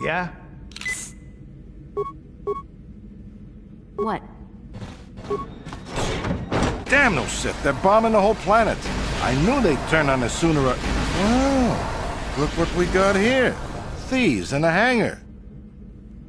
Yeah? What? Damn those Sith, they're bombing the whole planet. I knew they'd turn on us sooner or... Oh, look what we got here. Thieves in a hangar.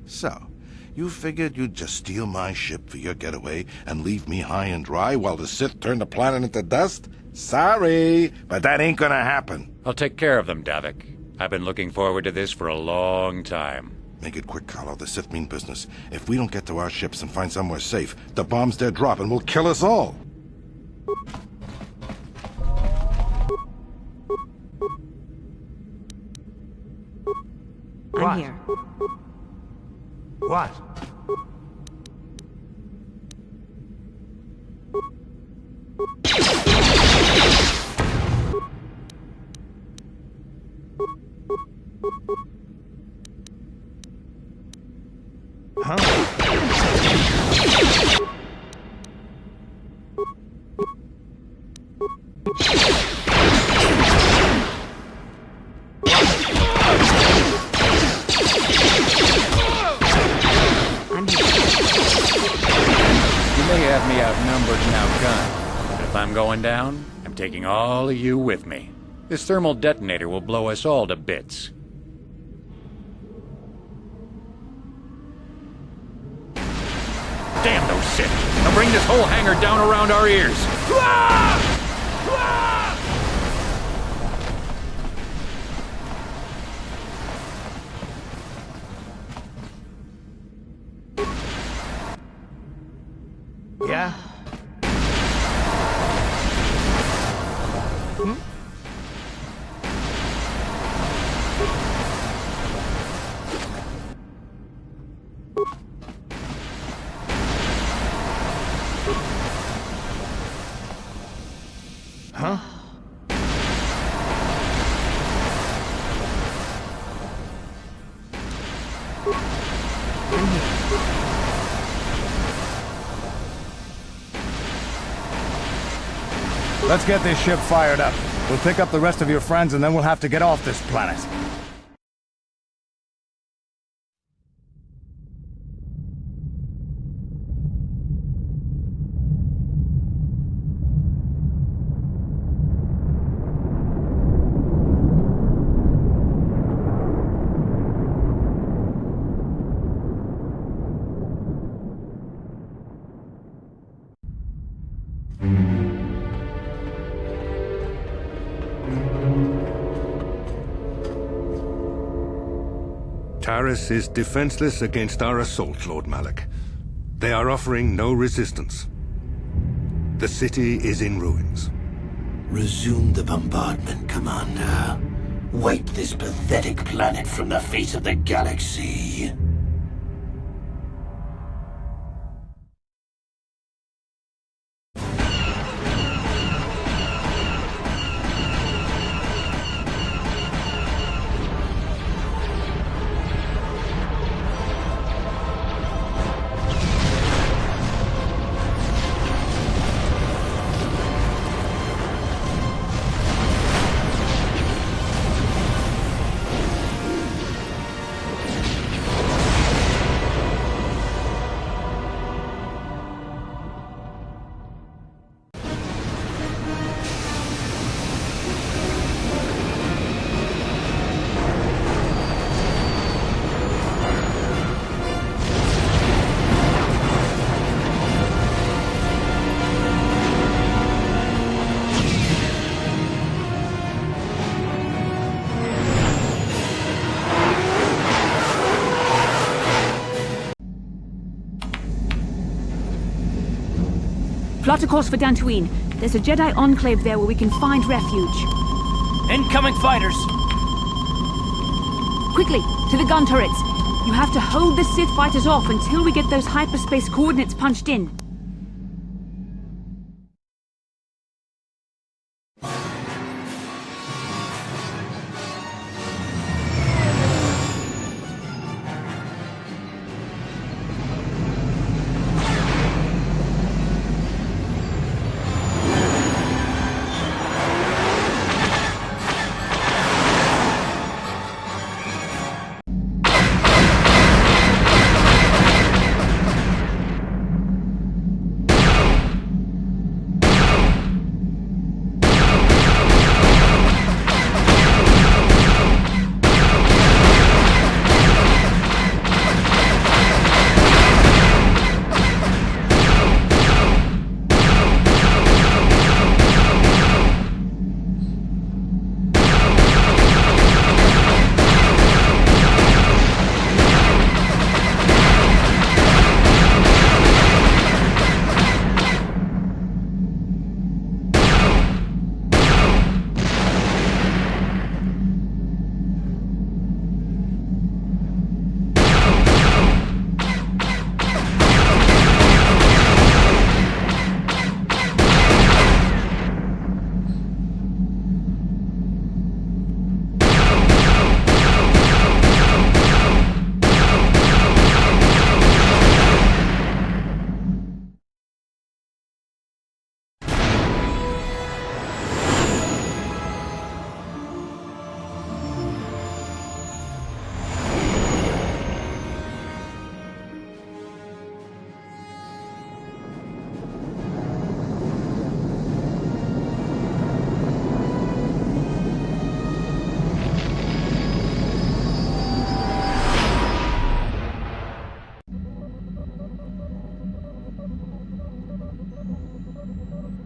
So, you figured you'd just steal my ship for your getaway and leave me high and dry while the Sith turn the planet into dust? Sorry, but that ain't gonna happen. I'll take care of them, Davik. I've been looking forward to this for a long time. Make it quick, Carlo. The Sith mean business. If we don't get to our ships and find somewhere safe, the bombs they're dropping will kill us all. I'm here. What? I'm here. You may have me outnumbered and outgunned, but if I'm going down, I'm taking all of you with me. This thermal detonator will blow us all to bits. Damn those Sith! They'll bring this whole hangar down around our ears! Yeah? Huh? Let's get this ship fired up. We'll pick up the rest of your friends and then we'll have to get off this planet. Taris is defenseless against our assault, Lord Malak. They are offering no resistance. The city is in ruins. Resume the bombardment, Commander. Wipe this pathetic planet from the face of the galaxy. Plot a course for Dantooine. There's a Jedi enclave there where we can find refuge. Incoming fighters! Quickly, to the gun turrets. You have to hold the Sith fighters off until we get those hyperspace coordinates punched in.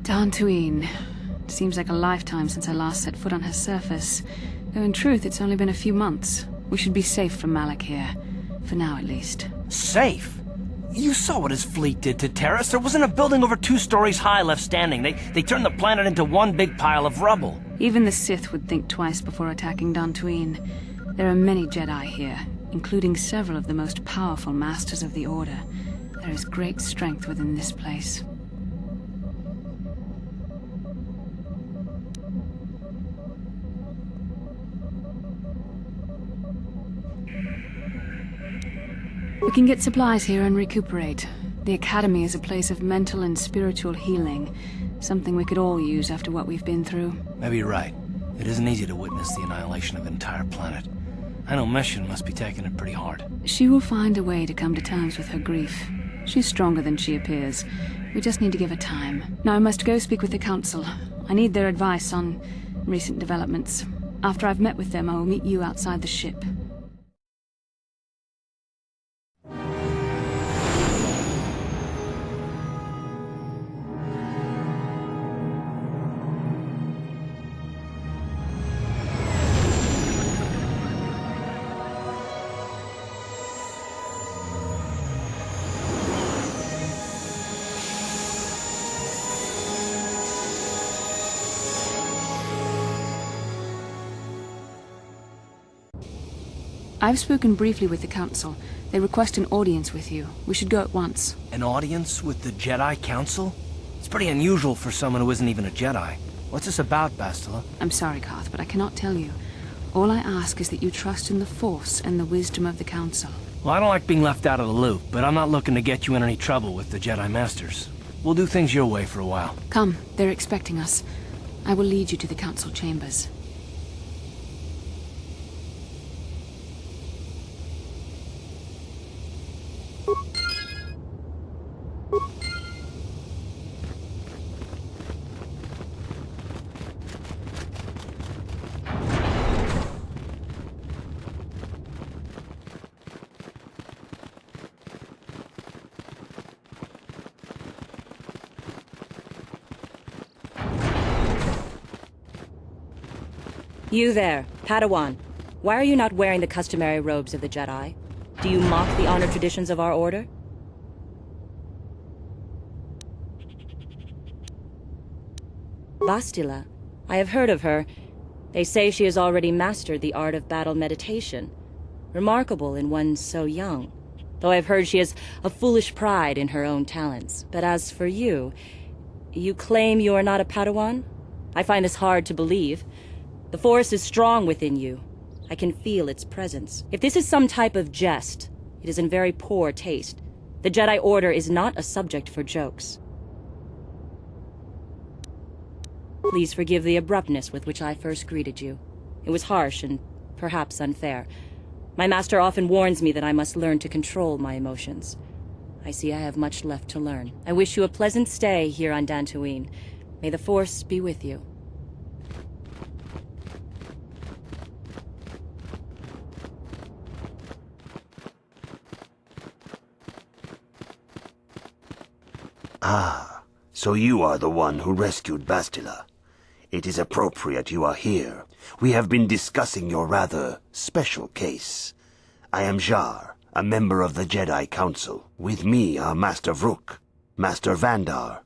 Dantooine. Seems like a lifetime since I last set foot on her surface. Though in truth, it's only been a few months. We should be safe from Malak here. For now, at least. Safe? You saw what his fleet did to Terrace. There wasn't a building over 2 stories high left standing. They turned the planet into one big pile of rubble. Even the Sith would think twice before attacking Dantooine. There are many Jedi here, including several of the most powerful Masters of the Order. There is great strength within this place. We can get supplies here and recuperate. The Academy is a place of mental and spiritual healing. Something we could all use after what we've been through. Maybe you're right. It isn't easy to witness the annihilation of an entire planet. I know Mission must be taking it pretty hard. She will find a way to come to terms with her grief. She's stronger than she appears. We just need to give her time. Now I must go speak with the Council. I need their advice on recent developments. After I've met with them, I will meet you outside the ship. I've spoken briefly with the Council. They request an audience with you. We should go at once. An audience with the Jedi Council? It's pretty unusual for someone who isn't even a Jedi. What's this about, Bastila? I'm sorry, Carth, but I cannot tell you. All I ask is that you trust in the Force and the wisdom of the Council. Well, I don't like being left out of the loop, but I'm not looking to get you in any trouble with the Jedi Masters. We'll do things your way for a while. Come, they're expecting us. I will lead you to the Council chambers. You there, Padawan. Why are you not wearing the customary robes of the Jedi? Do you mock the honor traditions of our order? Bastila. I have heard of her. They say she has already mastered the art of battle meditation. Remarkable in one so young. Though I've heard she has a foolish pride in her own talents. But as for you, you claim you are not a Padawan? I find this hard to believe. The Force is strong within you. I can feel its presence. If this is some type of jest, it is in very poor taste. The Jedi Order is not a subject for jokes. Please forgive the abruptness with which I first greeted you. It was harsh and perhaps unfair. My master often warns me that I must learn to control my emotions. I see I have much left to learn. I wish you a pleasant stay here on Dantooine. May the Force be with you. Ah, so you are the one who rescued Bastila. It is appropriate you are here. We have been discussing your rather special case. I am Jar, a member of the Jedi Council. With me are Master Vrook, Master Vandar,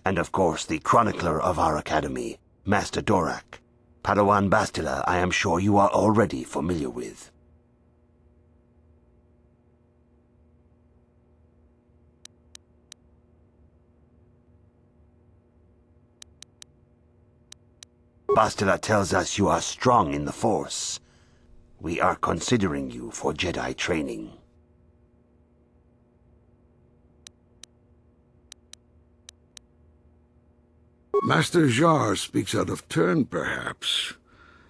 and of course the chronicler of our academy, Master Dorak. Padawan Bastila I am sure you are already familiar with. Bastila tells us you are strong in the Force. We are considering you for Jedi training. Master Jar speaks out of turn, perhaps.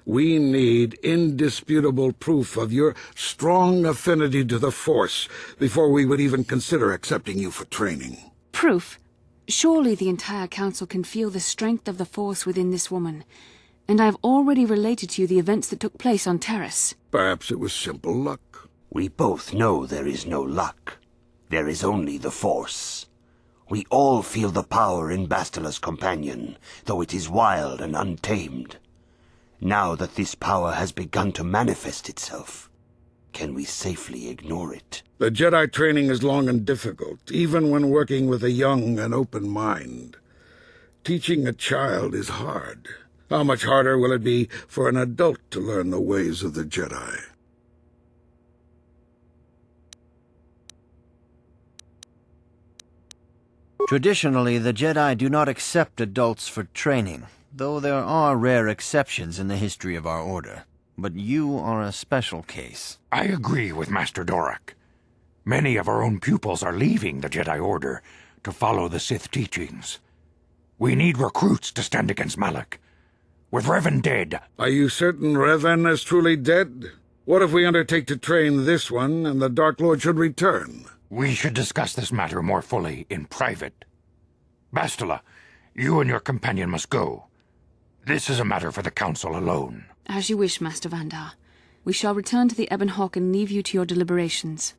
We need indisputable proof of your strong affinity to the Force before we would even consider accepting you for training. Proof? Surely the entire Council can feel the strength of the Force within this woman. And I've already related to you the events that took place on Terrace. Perhaps it was simple luck. We both know there is no luck. There is only the Force. We all feel the power in Bastila's companion, though it is wild and untamed. Now that this power has begun to manifest itself, can we safely ignore it? The Jedi training is long and difficult, even when working with a young and open mind. Teaching a child is hard. How much harder will it be for an adult to learn the ways of the Jedi? Traditionally, the Jedi do not accept adults for training, though there are rare exceptions in the history of our order. But you are a special case. I agree with Master Dorak. Many of our own pupils are leaving the Jedi Order to follow the Sith teachings. We need recruits to stand against Malak. With Revan dead... Are you certain Revan is truly dead? What if we undertake to train this one, and the Dark Lord should return? We should discuss this matter more fully in private. Bastila, you and your companion must go. This is a matter for the Council alone. As you wish, Master Vandar. We shall return to the Ebon Hawk and leave you to your deliberations.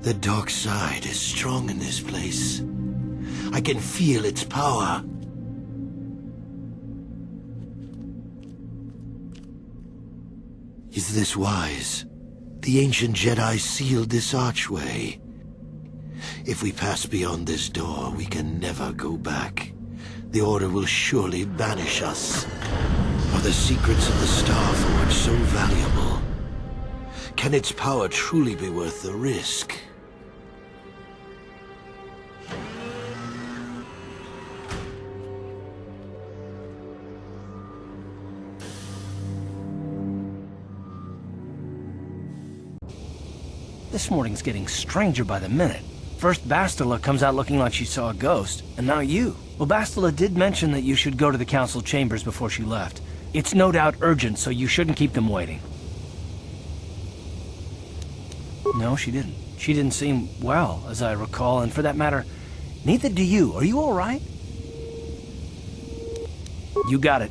The dark side is strong in this place. I can feel its power. Is this wise? The ancient Jedi sealed this archway. If we pass beyond this door, we can never go back. The Order will surely banish us. Are the secrets of the Star Forge so valuable? Can its power truly be worth the risk? This morning's getting stranger by the minute. First Bastila comes out looking like she saw a ghost, and now you. Well, Bastila did mention that you should go to the council chambers before she left. It's no doubt urgent, so you shouldn't keep them waiting. No, she didn't. She didn't seem well, as I recall, and for that matter, neither do you. Are you all right? You got it.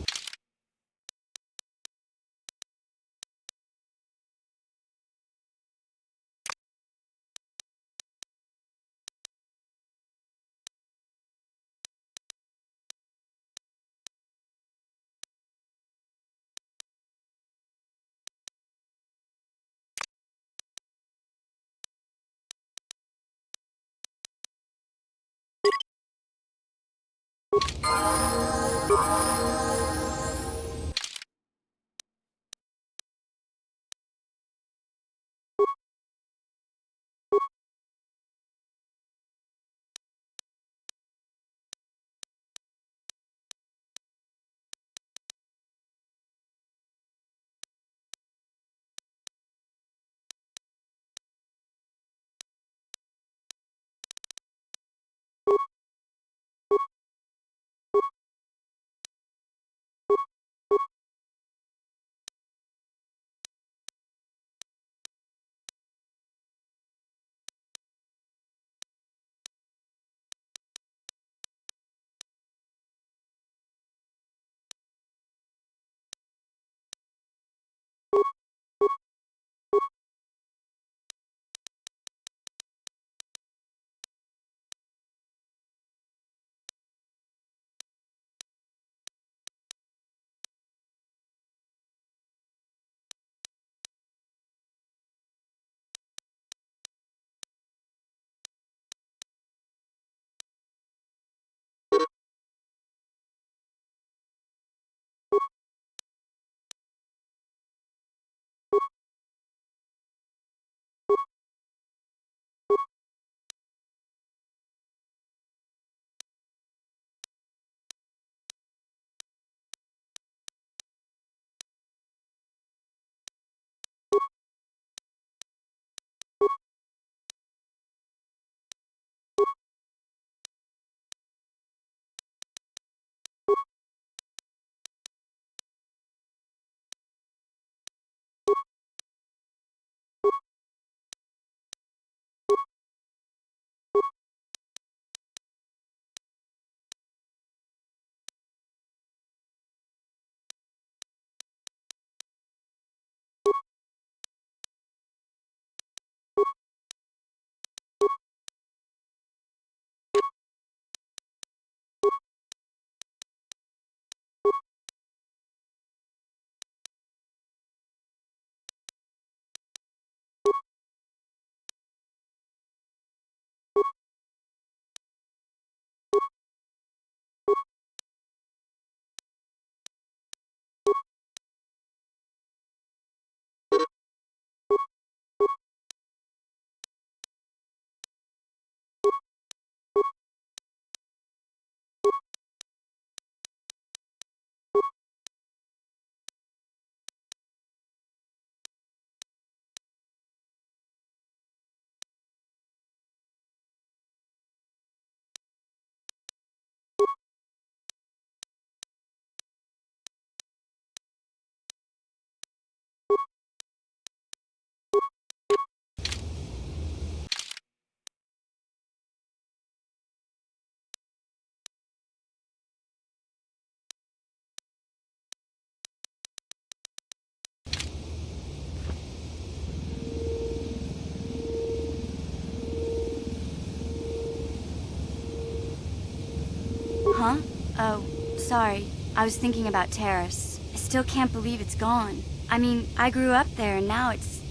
Oh, sorry. I was thinking about Terrace. I still can't believe it's gone. I mean, I grew up there and now it's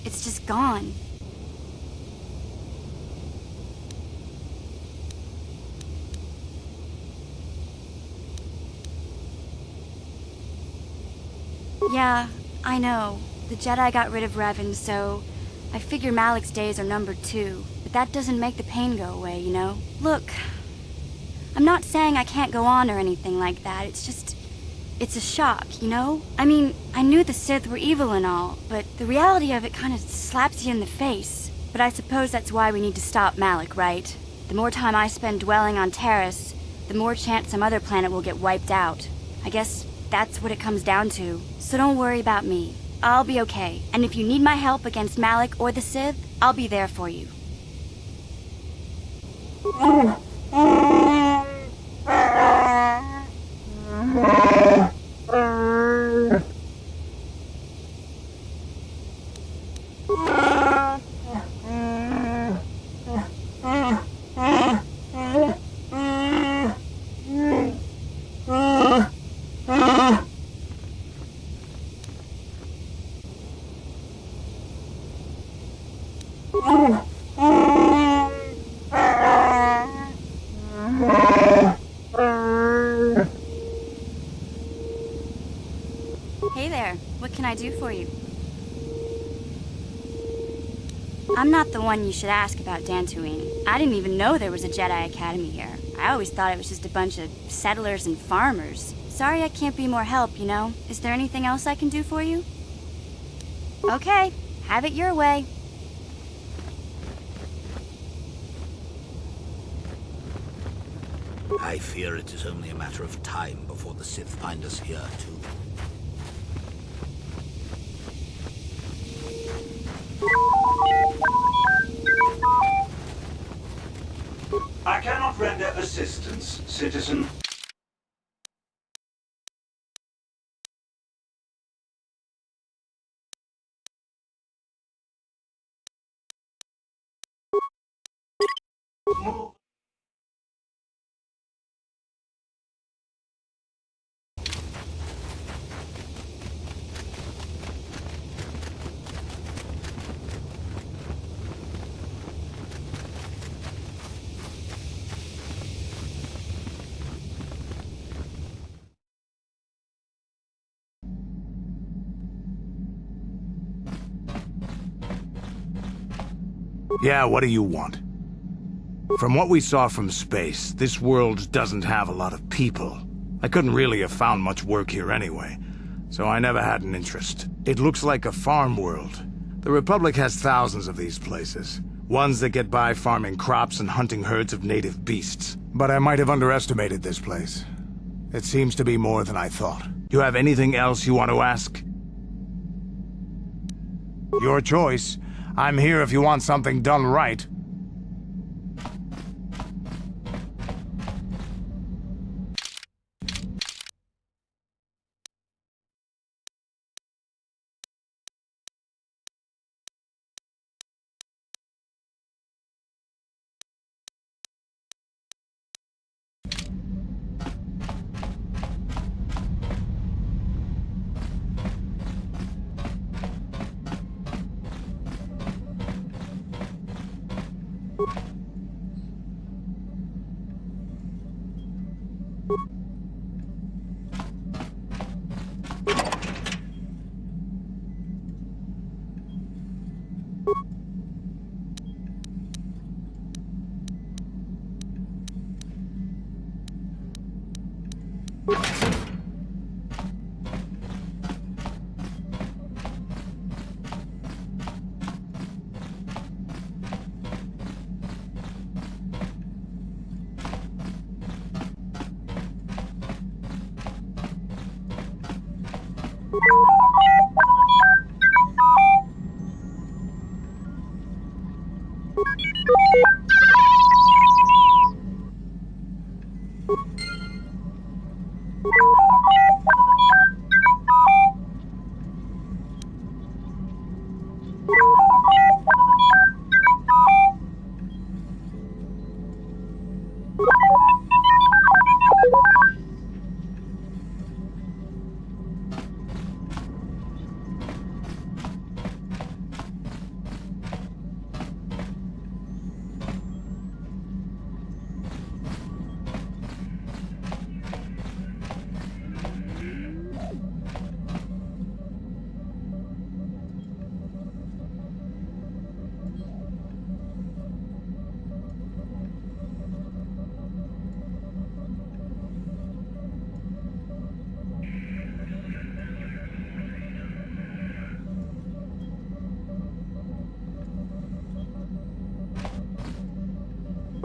just gone. Yeah, I know. The Jedi got rid of Revan, so I figure Malik's days are numbered too. But that doesn't make the pain go away, you know? Look, I'm not saying I can't go on or anything like that. It's a shock, you know? I mean, I knew the Sith were evil and all, but the reality of it kind of slaps you in the face. But I suppose that's why we need to stop Malik, right? The more time I spend dwelling on Terrace, the more chance some other planet will get wiped out. I guess that's what it comes down to. So don't worry about me. I'll be okay. And if you need my help against Malik or the Sith, I'll be there for you. Hey there, what can I do for you? I'm not the one you should ask about Dantooine. I didn't even know there was a Jedi Academy here. I always thought it was just a bunch of settlers and farmers. Sorry I can't be more help, you know? Is there anything else I can do for you? Okay, have it your way. I fear it is only a matter of time before the Sith find us here, too. I cannot render assistance, citizen. Yeah, what do you want? From what we saw from space, this world doesn't have a lot of people. I couldn't really have found much work here anyway, so I never had an interest. It looks like a farm world. The Republic has thousands of these places. Ones that get by farming crops and hunting herds of native beasts. But I might have underestimated this place. It seems to be more than I thought. You have anything else you want to ask? Your choice. I'm here if you want something done right.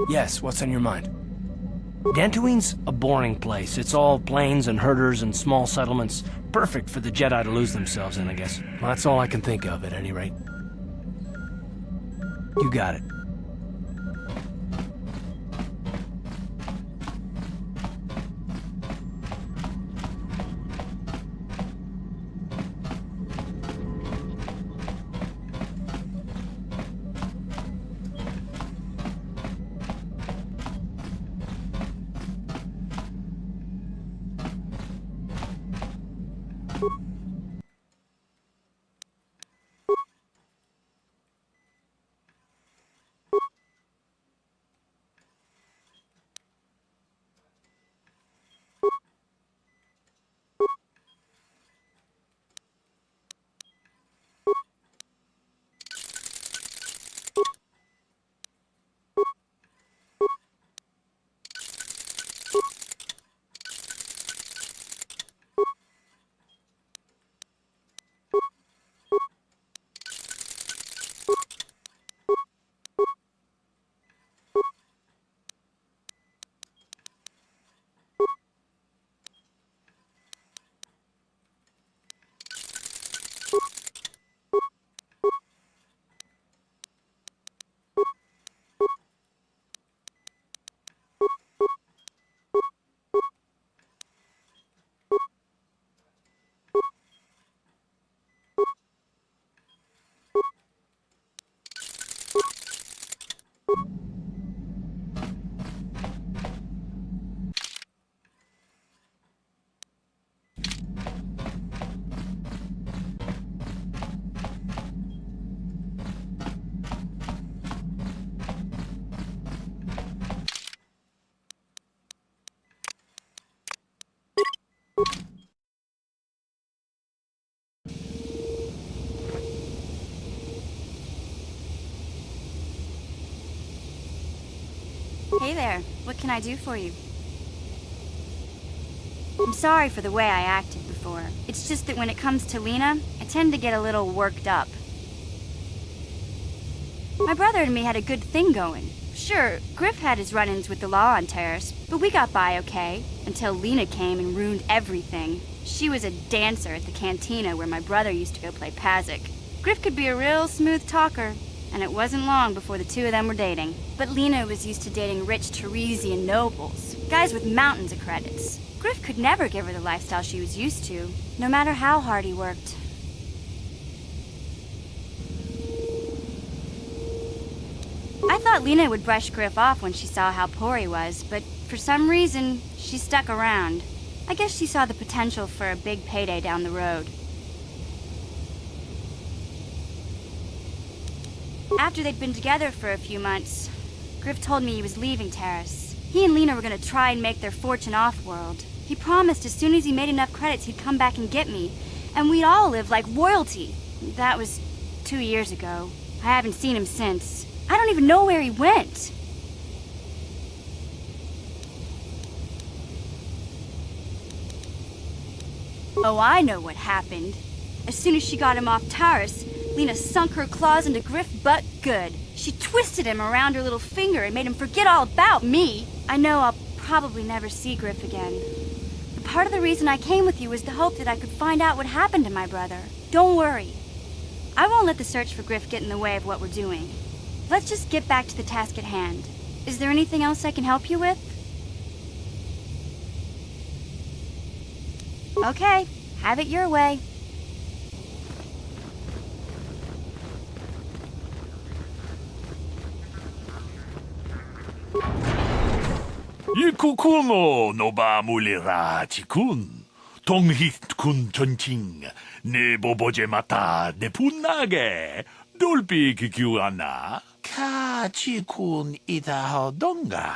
Yes, what's on your mind? Dantooine's a boring place. It's all plains and herders and small settlements. Perfect for the Jedi to lose themselves in, I guess. Well, that's all I can think of, at any rate. You got it. Hey there, what can I do for you? I'm sorry for the way I acted before. It's just that when it comes to Lena, I tend to get a little worked up. My brother and me had a good thing going. Sure, Griff had his run-ins with the law on Terrace, but we got by okay, until Lena came and ruined everything. She was a dancer at the cantina where my brother used to go play Pazik. Griff could be a real smooth talker, and it wasn't long before the two of them were dating. But Lena was used to dating rich Teresian nobles, guys with mountains of credits. Griff could never give her the lifestyle she was used to, no matter how hard he worked. I thought Lena would brush Griff off when she saw how poor he was, but for some reason, she stuck around. I guess she saw the potential for a big payday down the road. After they'd been together for a few months, Griff told me he was leaving Terrace. He and Lena were going to try and make their fortune off-world. He promised as soon as he made enough credits he'd come back and get me, and we'd all live like royalty. That was 2 years ago. I haven't seen him since. I don't even know where he went. Oh, I know what happened. As soon as she got him off Terrace, Lena sunk her claws into Griff butt good. She twisted him around her little finger and made him forget all about me. I know I'll probably never see Griff again. But part of the reason I came with you was the hope that I could find out what happened to my brother. Don't worry. I won't let the search for Griff get in the way of what we're doing. Let's just get back to the task at hand. Is there anything else I can help you with? Okay, have it your way. Ikukuno no ba mulira chikun. Tonghit kun chonching. Ne boboje mata ne punage. Dolpi kikiwana. Ka chikun ita hodonga.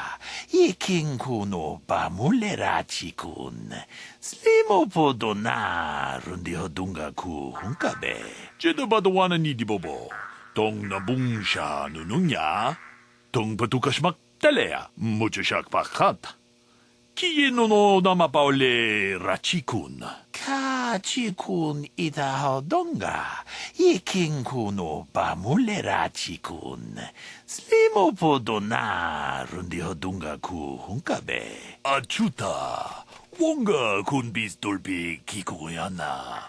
Ikin kuno ba mulira chikun. Slimo podona rundi hodunga ku hunkabe. Jeda badawana ni di bobo. Tong na bungsha nununya. Tong patukashmak Telea, mucho shak pakat. Kieno no nama paole rachikun. Ka chikun itahodonga. Iking kuno bamulera chikun. Slimo podona rundi hodunga ku hunkabe. Achuta. Wonga kun bis dolpi kikuyana.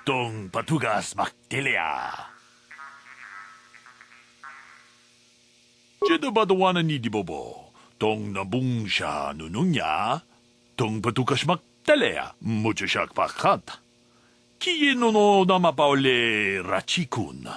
Dong patugas maktelea. Jeda badawana ni dibobo. Dong nabungsha nununya. Dong patugas maktelea. Mucho shak pakat. Kiye no namapaole rachikun.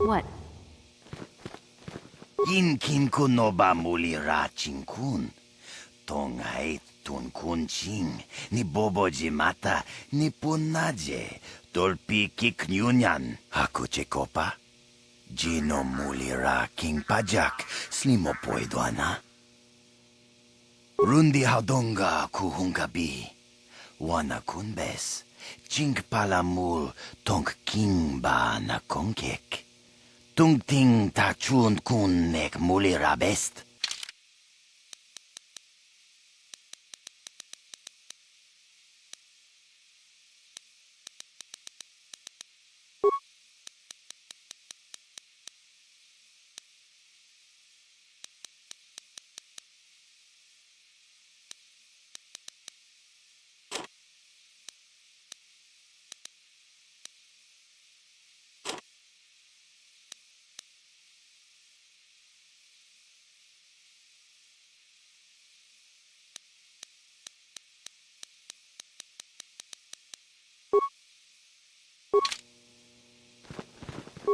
What? Inkin kun no ba muli rachin kun. Tongai tun kun ching. Ni boboji mata. Ni punaje. Dolpi kiknyunyan. Hakuche kopa. Gino muli ra king pajak. Slimo poiduana. Rundi haudonga kuhungabi. Wana kunbes. Chink palamul tonk king ba na konkek. Tung ting ta chun kun nek muli rabest.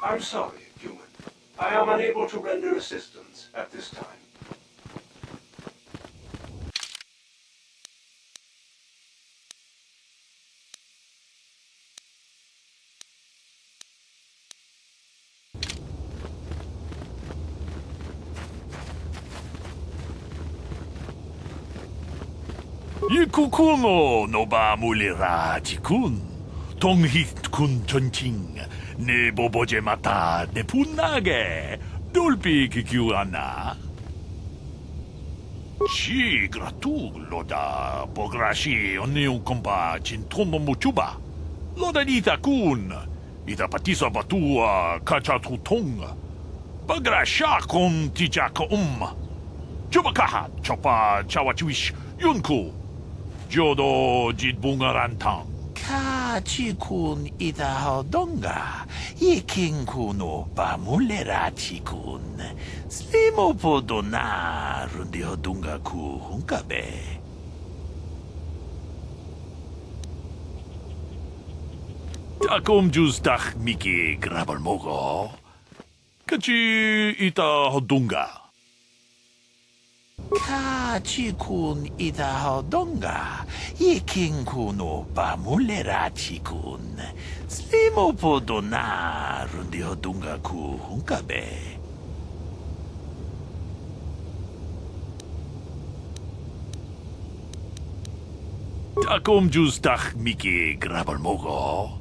I'm sorry, human. I am unable to render assistance at this time. Ikukuno no ba mulira jikun. Tonghit kun chonching. Ne boboje mata ne punage. Dolpi kikiwana. Si gratu loda pograshi oniu kompa chintomo muchuba. Loda ita kun. Ita patisa batua kachatu tonga. Pagrasha kon tijaka Chubakaha chopa chawachiwish yunku. Jodo jidbungarantang. Kachikun idahadonga. Ikinkuno bamulera chikun. Slimo podona rundihodunga ku hunkabe. Takum justach miki grabalmogo. Kachi ita Kachikun idahadonga. Ikinkuno bamulera chikun. Slimo podona rundihodunga ku hunkabe. Takum justach miki grabalmogo.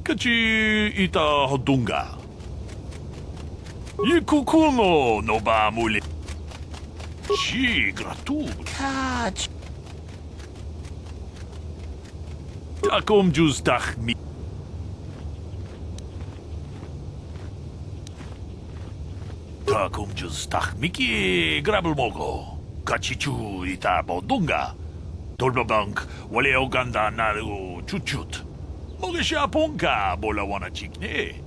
Kachi ita hodunga. Ikukuno no ba muli. Si gratu. Kach. Takum justach mi. Takum justach miki grabalmogo. Kachi chu ita bodunga. Dolbabank, wale oganda naru chuchut. Mogesha ponka bola wana chikne.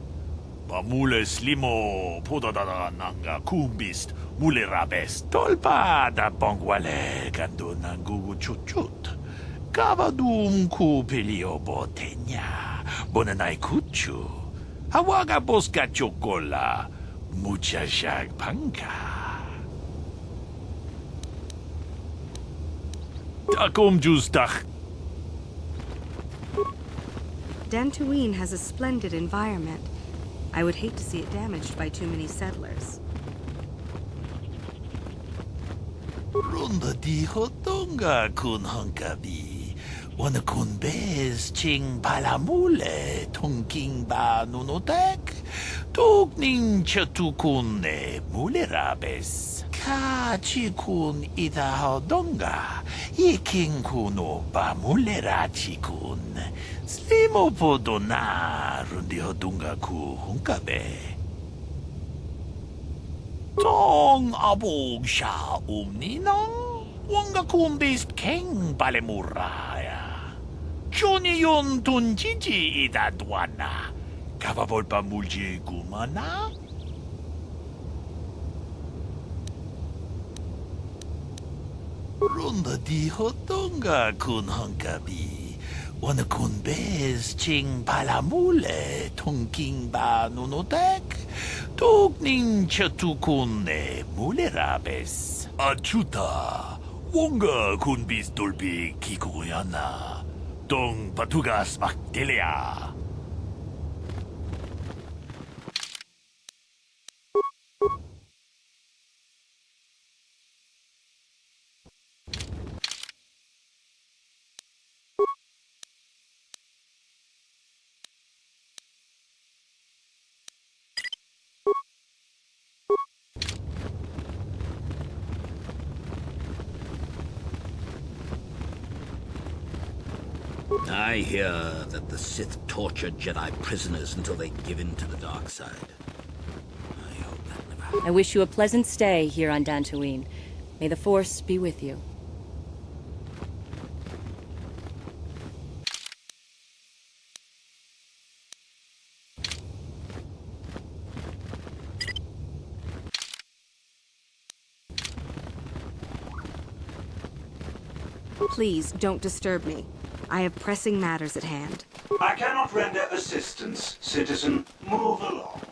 Ba mule slimo podadada nanga kumbist mule rabes. Tolpa da bongwale gando nangugu chuchut. Kavadum ku pelio botenya. Bonanai kuchu. Hawaga boska chokola. Mucha shag panka. Takum justach. Dantooine has a splendid environment. I would hate to see it damaged by too many settlers. Runda di hotonga kun hunkabi. Wana kun bez ching palamule tongking ba nunotek. Tugning chatukun ne mule rabes. Kachikun idahadonga. Ikinkuno ba mule rachikun. Slimo podona rundihodunga ku hunkabe. Tong abog sha umninang. Wanga kumbist keng palemuraya. Johnny yon tunjiji idadwana. Kavabol pa mulje gumana. Runda di hotonga kun hunkabi. Wana kun bez ching palamule tongking ba nunotek. Tugning chatukun ne mule rabes. Achuta. Wonga kun bis dolbi kikuyana. Tong patugas maktelea. I hear that the Sith torture Jedi prisoners until they give in to the dark side. I hope that never happens. I wish you a pleasant stay here on Dantooine. May the Force be with you. Please, don't disturb me. I have pressing matters at hand. I cannot render assistance, citizen. Move along.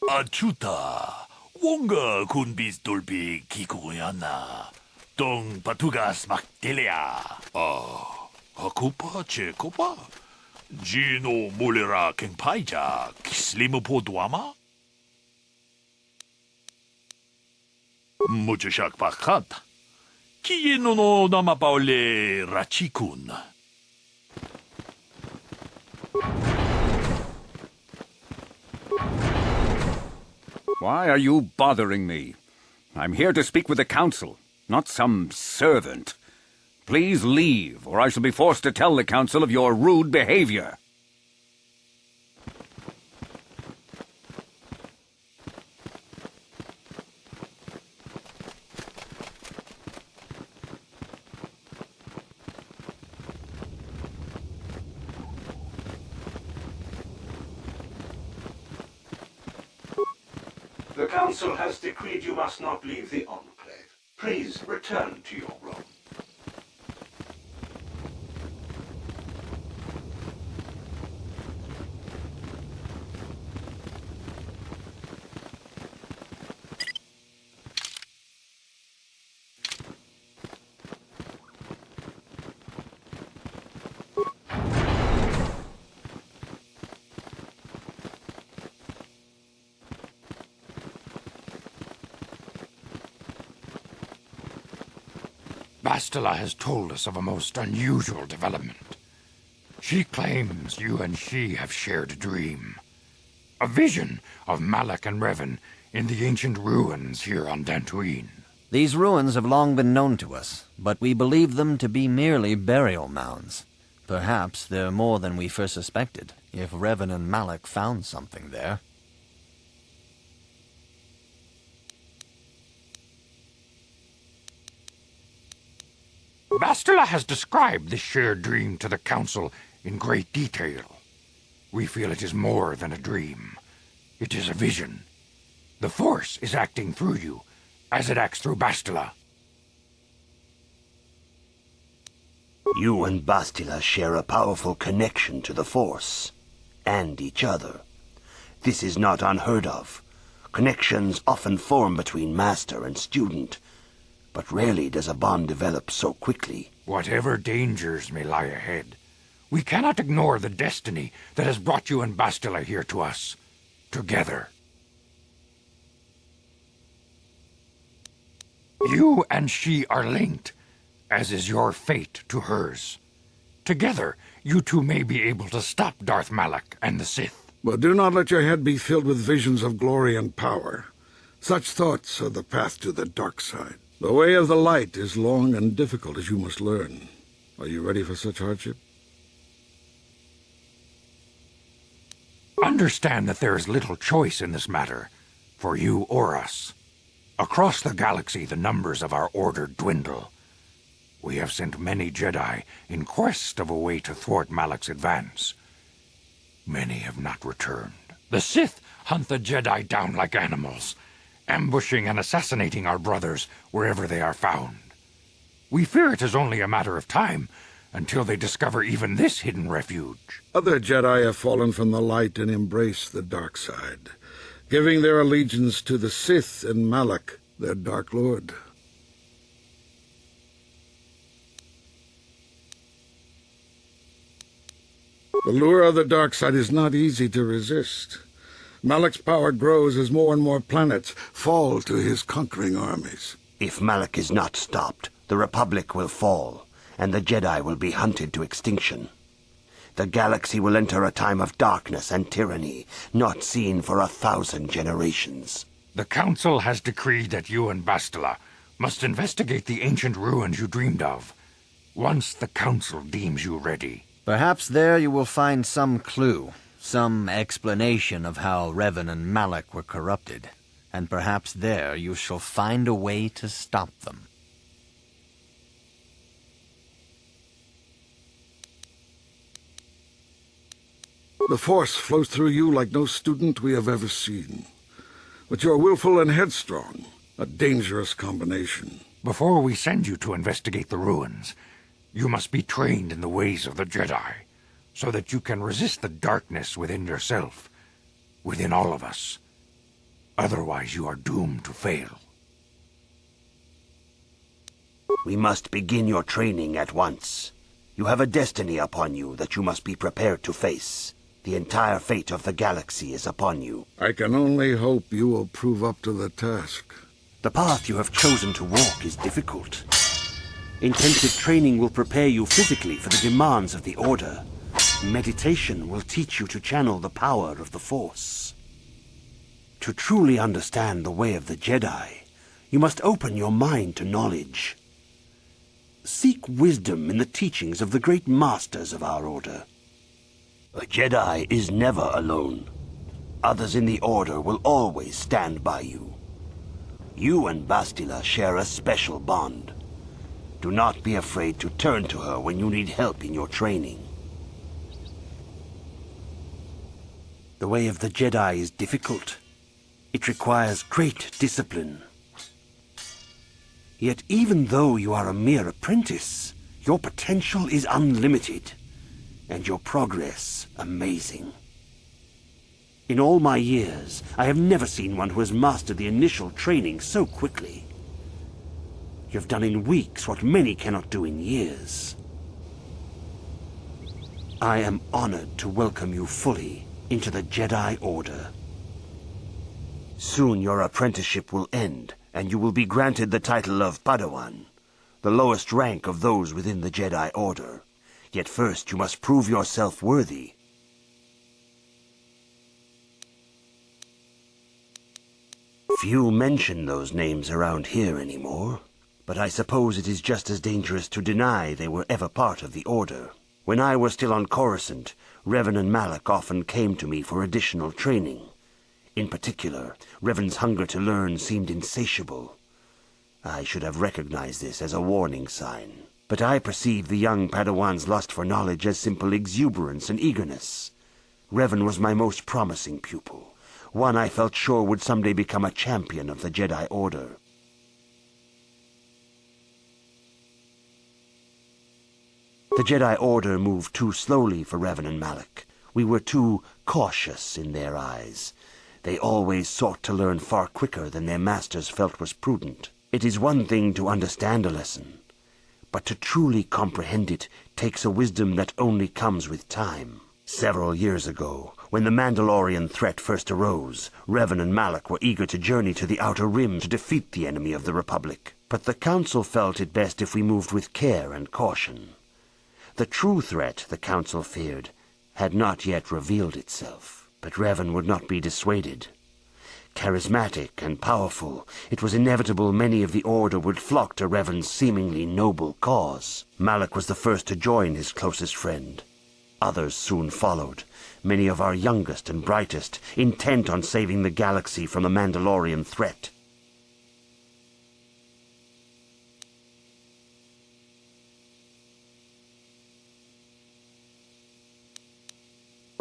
Achuta, wonga kunbis dolbi kikuyana, dong patugas makdelia. Hakupa chekopa, Gino mulera kengpaija, kislimu podwama? Muchashak pakat, kieno no namapaule rachikun. Why are you bothering me? I'm here to speak with the council, not some servant. Please leave, or I shall be forced to tell the council of your rude behavior. The Council has decreed you must not leave the Enclave. Please return to your room. Bastila has told us of a most unusual development. She claims you and she have shared a dream. A vision of Malak and Revan in the ancient ruins here on Dantooine. These ruins have long been known to us, but we believe them to be merely burial mounds. Perhaps they're more than we first suspected, if Revan and Malak found something there. Bastila has described this shared dream to the Council in great detail. We feel it is more than a dream. It is a vision. The Force is acting through you, as it acts through Bastila. You and Bastila share a powerful connection to the Force, and each other. This is not unheard of. Connections often form between master and student, but rarely does a bond develop so quickly. Whatever dangers may lie ahead, we cannot ignore the destiny that has brought you and Bastila here to us, together. You and she are linked, as is your fate to hers. Together, you two may be able to stop Darth Malak and the Sith. But do not let your head be filled with visions of glory and power. Such thoughts are the path to the dark side. The way of the light is long and difficult, as you must learn. Are you ready for such hardship? Understand that there is little choice in this matter, for you or us. Across the galaxy, the numbers of our order dwindle. We have sent many Jedi in quest of a way to thwart Malak's advance. Many have not returned. The Sith hunt the Jedi down like animals, ambushing and assassinating our brothers wherever they are found. We fear it is only a matter of time until they discover even this hidden refuge. Other Jedi have fallen from the light and embraced the dark side, giving their allegiance to the Sith and Malak, their Dark Lord. The lure of the dark side is not easy to resist. Malak's power grows as more and more planets fall to his conquering armies. If Malak is not stopped, the Republic will fall, and the Jedi will be hunted to extinction. The galaxy will enter a time of darkness and tyranny, not seen for 1,000 generations. The Council has decreed that you and Bastila must investigate the ancient ruins you dreamed of, once the Council deems you ready. Perhaps there you will find some clue, some explanation of how Revan and Malak were corrupted, and perhaps there you shall find a way to stop them. The Force flows through you like no student we have ever seen. But you are willful and headstrong, a dangerous combination. Before we send you to investigate the ruins, you must be trained in the ways of the Jedi, so that you can resist the darkness within yourself, within all of us. Otherwise, you are doomed to fail. We must begin your training at once. You have a destiny upon you that you must be prepared to face. The entire fate of the galaxy is upon you. I can only hope you will prove up to the task. The path you have chosen to walk is difficult. Intensive training will prepare you physically for the demands of the Order. Meditation will teach you to channel the power of the Force. To truly understand the way of the Jedi, you must open your mind to knowledge. Seek wisdom in the teachings of the great masters of our Order. A Jedi is never alone. Others in the Order will always stand by you. You and Bastila share a special bond. Do not be afraid to turn to her when you need help in your training. The way of the Jedi is difficult. It requires great discipline. Yet even though you are a mere apprentice, your potential is unlimited, and your progress amazing. In all my years, I have never seen one who has mastered the initial training so quickly. You've done in weeks what many cannot do in years. I am honored to welcome you fully into the Jedi Order. Soon your apprenticeship will end, and you will be granted the title of Padawan, the lowest rank of those within the Jedi Order. Yet first you must prove yourself worthy. Few mention those names around here anymore, but I suppose it is just as dangerous to deny they were ever part of the Order. When I was still on Coruscant, Revan and Malak often came to me for additional training. In particular, Revan's hunger to learn seemed insatiable. I should have recognized this as a warning sign. But I perceived the young Padawan's lust for knowledge as simple exuberance and eagerness. Revan was my most promising pupil, one I felt sure would someday become a champion of the Jedi Order. The Jedi Order moved too slowly for Revan and Malak. We were too cautious in their eyes. They always sought to learn far quicker than their masters felt was prudent. It is one thing to understand a lesson, but to truly comprehend it takes a wisdom that only comes with time. Several years ago, when the Mandalorian threat first arose, Revan and Malak were eager to journey to the Outer Rim to defeat the enemy of the Republic. But the Council felt it best if we moved with care and caution. The true threat, the Council feared, had not yet revealed itself. But Revan would not be dissuaded. Charismatic and powerful, it was inevitable many of the Order would flock to Revan's seemingly noble cause. Malak was the first to join his closest friend. Others soon followed, many of our youngest and brightest, intent on saving the galaxy from the Mandalorian threat.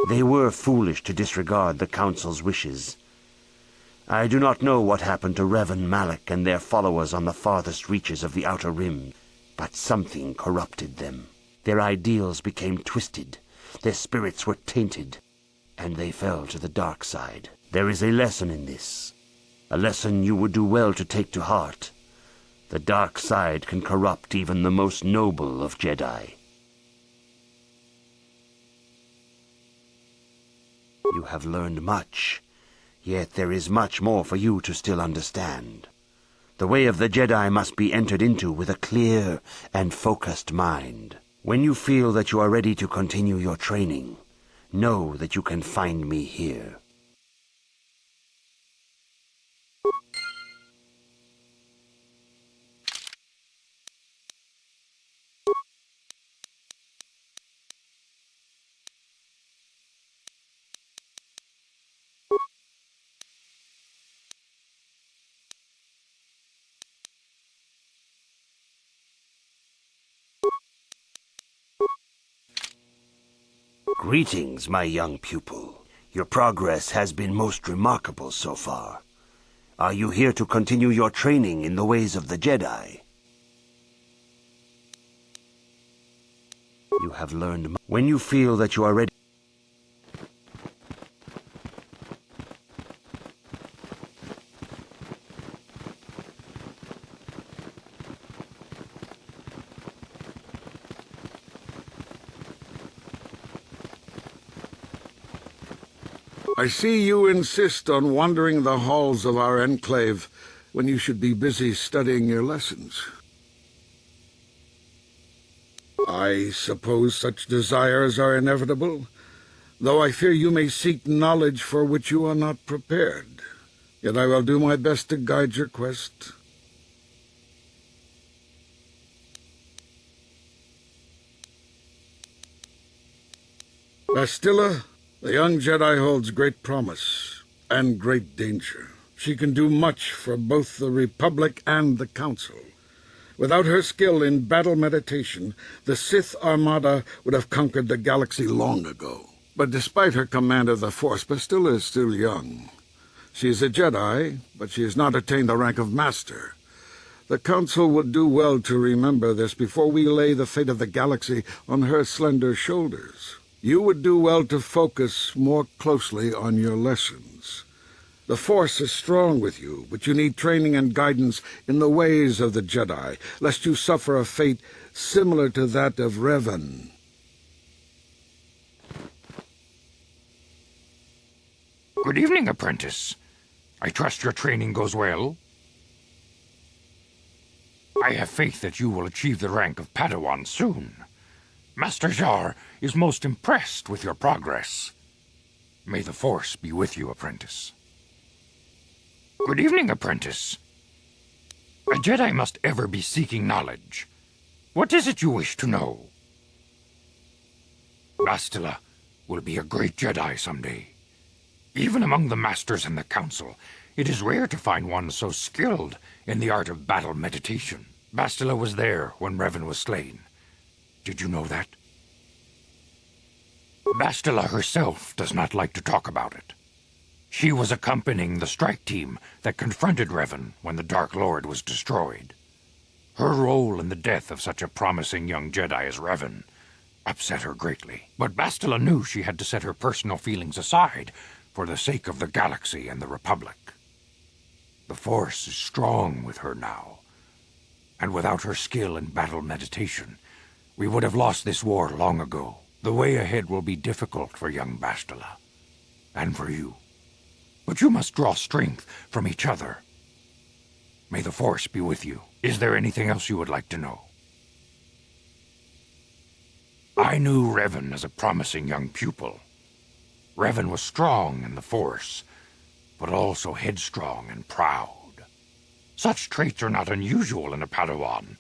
They were foolish to disregard the Council's wishes. I do not know what happened to Revan, Malak, and their followers on the farthest reaches of the Outer Rim, but something corrupted them. Their ideals became twisted, their spirits were tainted, and they fell to the dark side. There is a lesson in this, a lesson you would do well to take to heart. The dark side can corrupt even the most noble of Jedi. You have learned much, yet there is much more for you to still understand. The way of the Jedi must be entered into with a clear and focused mind. When you feel that you are ready to continue your training, know that you can find me here. Greetings, my young pupil. Your progress has been most remarkable so far. Are you here to continue your training in the ways of the Jedi? You have learned much. When you feel that you are ready... I see you insist on wandering the halls of our enclave when you should be busy studying your lessons. I suppose such desires are inevitable, though I fear you may seek knowledge for which you are not prepared. Yet I will do my best to guide your quest. Bastila, the young Jedi holds great promise and great danger. She can do much for both the Republic and the Council. Without her skill in battle meditation, the Sith Armada would have conquered the galaxy long ago. But despite her command of the Force, Bastila is still young. She is a Jedi, but she has not attained the rank of Master. The Council would do well to remember this before we lay the fate of the galaxy on her slender shoulders. You would do well to focus more closely on your lessons. The Force is strong with you, but you need training and guidance in the ways of the Jedi, lest you suffer a fate similar to that of Revan. Good evening, apprentice. I trust your training goes well. I have faith that you will achieve the rank of Padawan soon. Master Jar is most impressed with your progress. May the Force be with you, apprentice. Good evening, apprentice. A Jedi must ever be seeking knowledge. What is it you wish to know? Bastila will be a great Jedi someday. Even among the Masters and the Council, it is rare to find one so skilled in the art of battle meditation. Bastila was there when Revan was slain. Did you know that? Bastila herself does not like to talk about it. She was accompanying the strike team that confronted Revan when the Dark Lord was destroyed. Her role in the death of such a promising young Jedi as Revan upset her greatly. But Bastila knew she had to set her personal feelings aside for the sake of the galaxy and the Republic. The Force is strong with her now, and without her skill in battle meditation, we would have lost this war long ago. The way ahead will be difficult for young Bastila, and for you. But you must draw strength from each other. May the Force be with you. Is there anything else you would like to know? I knew Revan as a promising young pupil. Revan was strong in the Force, but also headstrong and proud. Such traits are not unusual in a Padawan.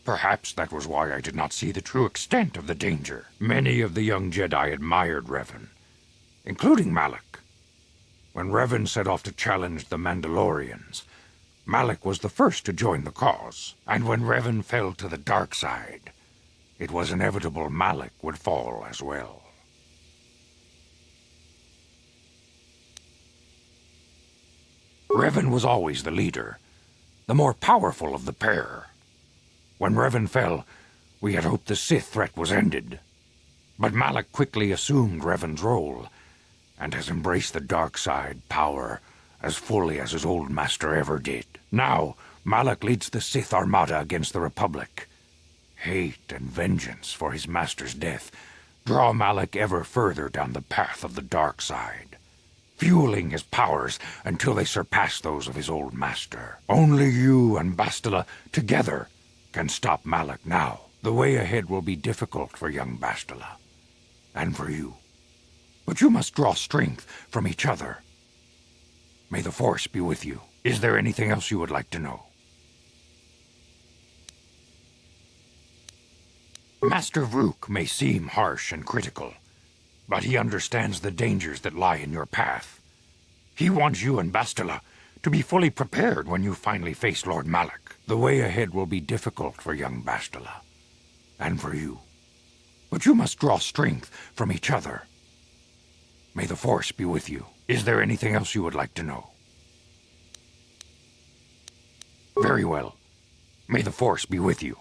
Perhaps that was why I did not see the true extent of the danger. Many of the young Jedi admired Revan, including Malak. When Revan set off to challenge the Mandalorians, Malak was the first to join the cause. And when Revan fell to the dark side, it was inevitable Malak would fall as well. Revan was always the leader, the more powerful of the pair. When Revan fell, we had hoped the Sith threat was ended. But Malak quickly assumed Revan's role, and has embraced the dark side power as fully as his old master ever did. Now, Malak leads the Sith Armada against the Republic. Hate and vengeance for his master's death draw Malak ever further down the path of the dark side, fueling his powers until they surpass those of his old master. Only you and Bastila together can stop Malak now. The way ahead will be difficult for young Bastila, and for you. But you must draw strength from each other. May the Force be with you. Is there anything else you would like to know? Master Vrook may seem harsh and critical, but he understands the dangers that lie in your path. He wants you and Bastila to be fully prepared when you finally face Lord Malak. The way ahead will be difficult for young Bastila, and for you. But you must draw strength from each other. May the Force be with you. Is there anything else you would like to know? Very well. May the Force be with you.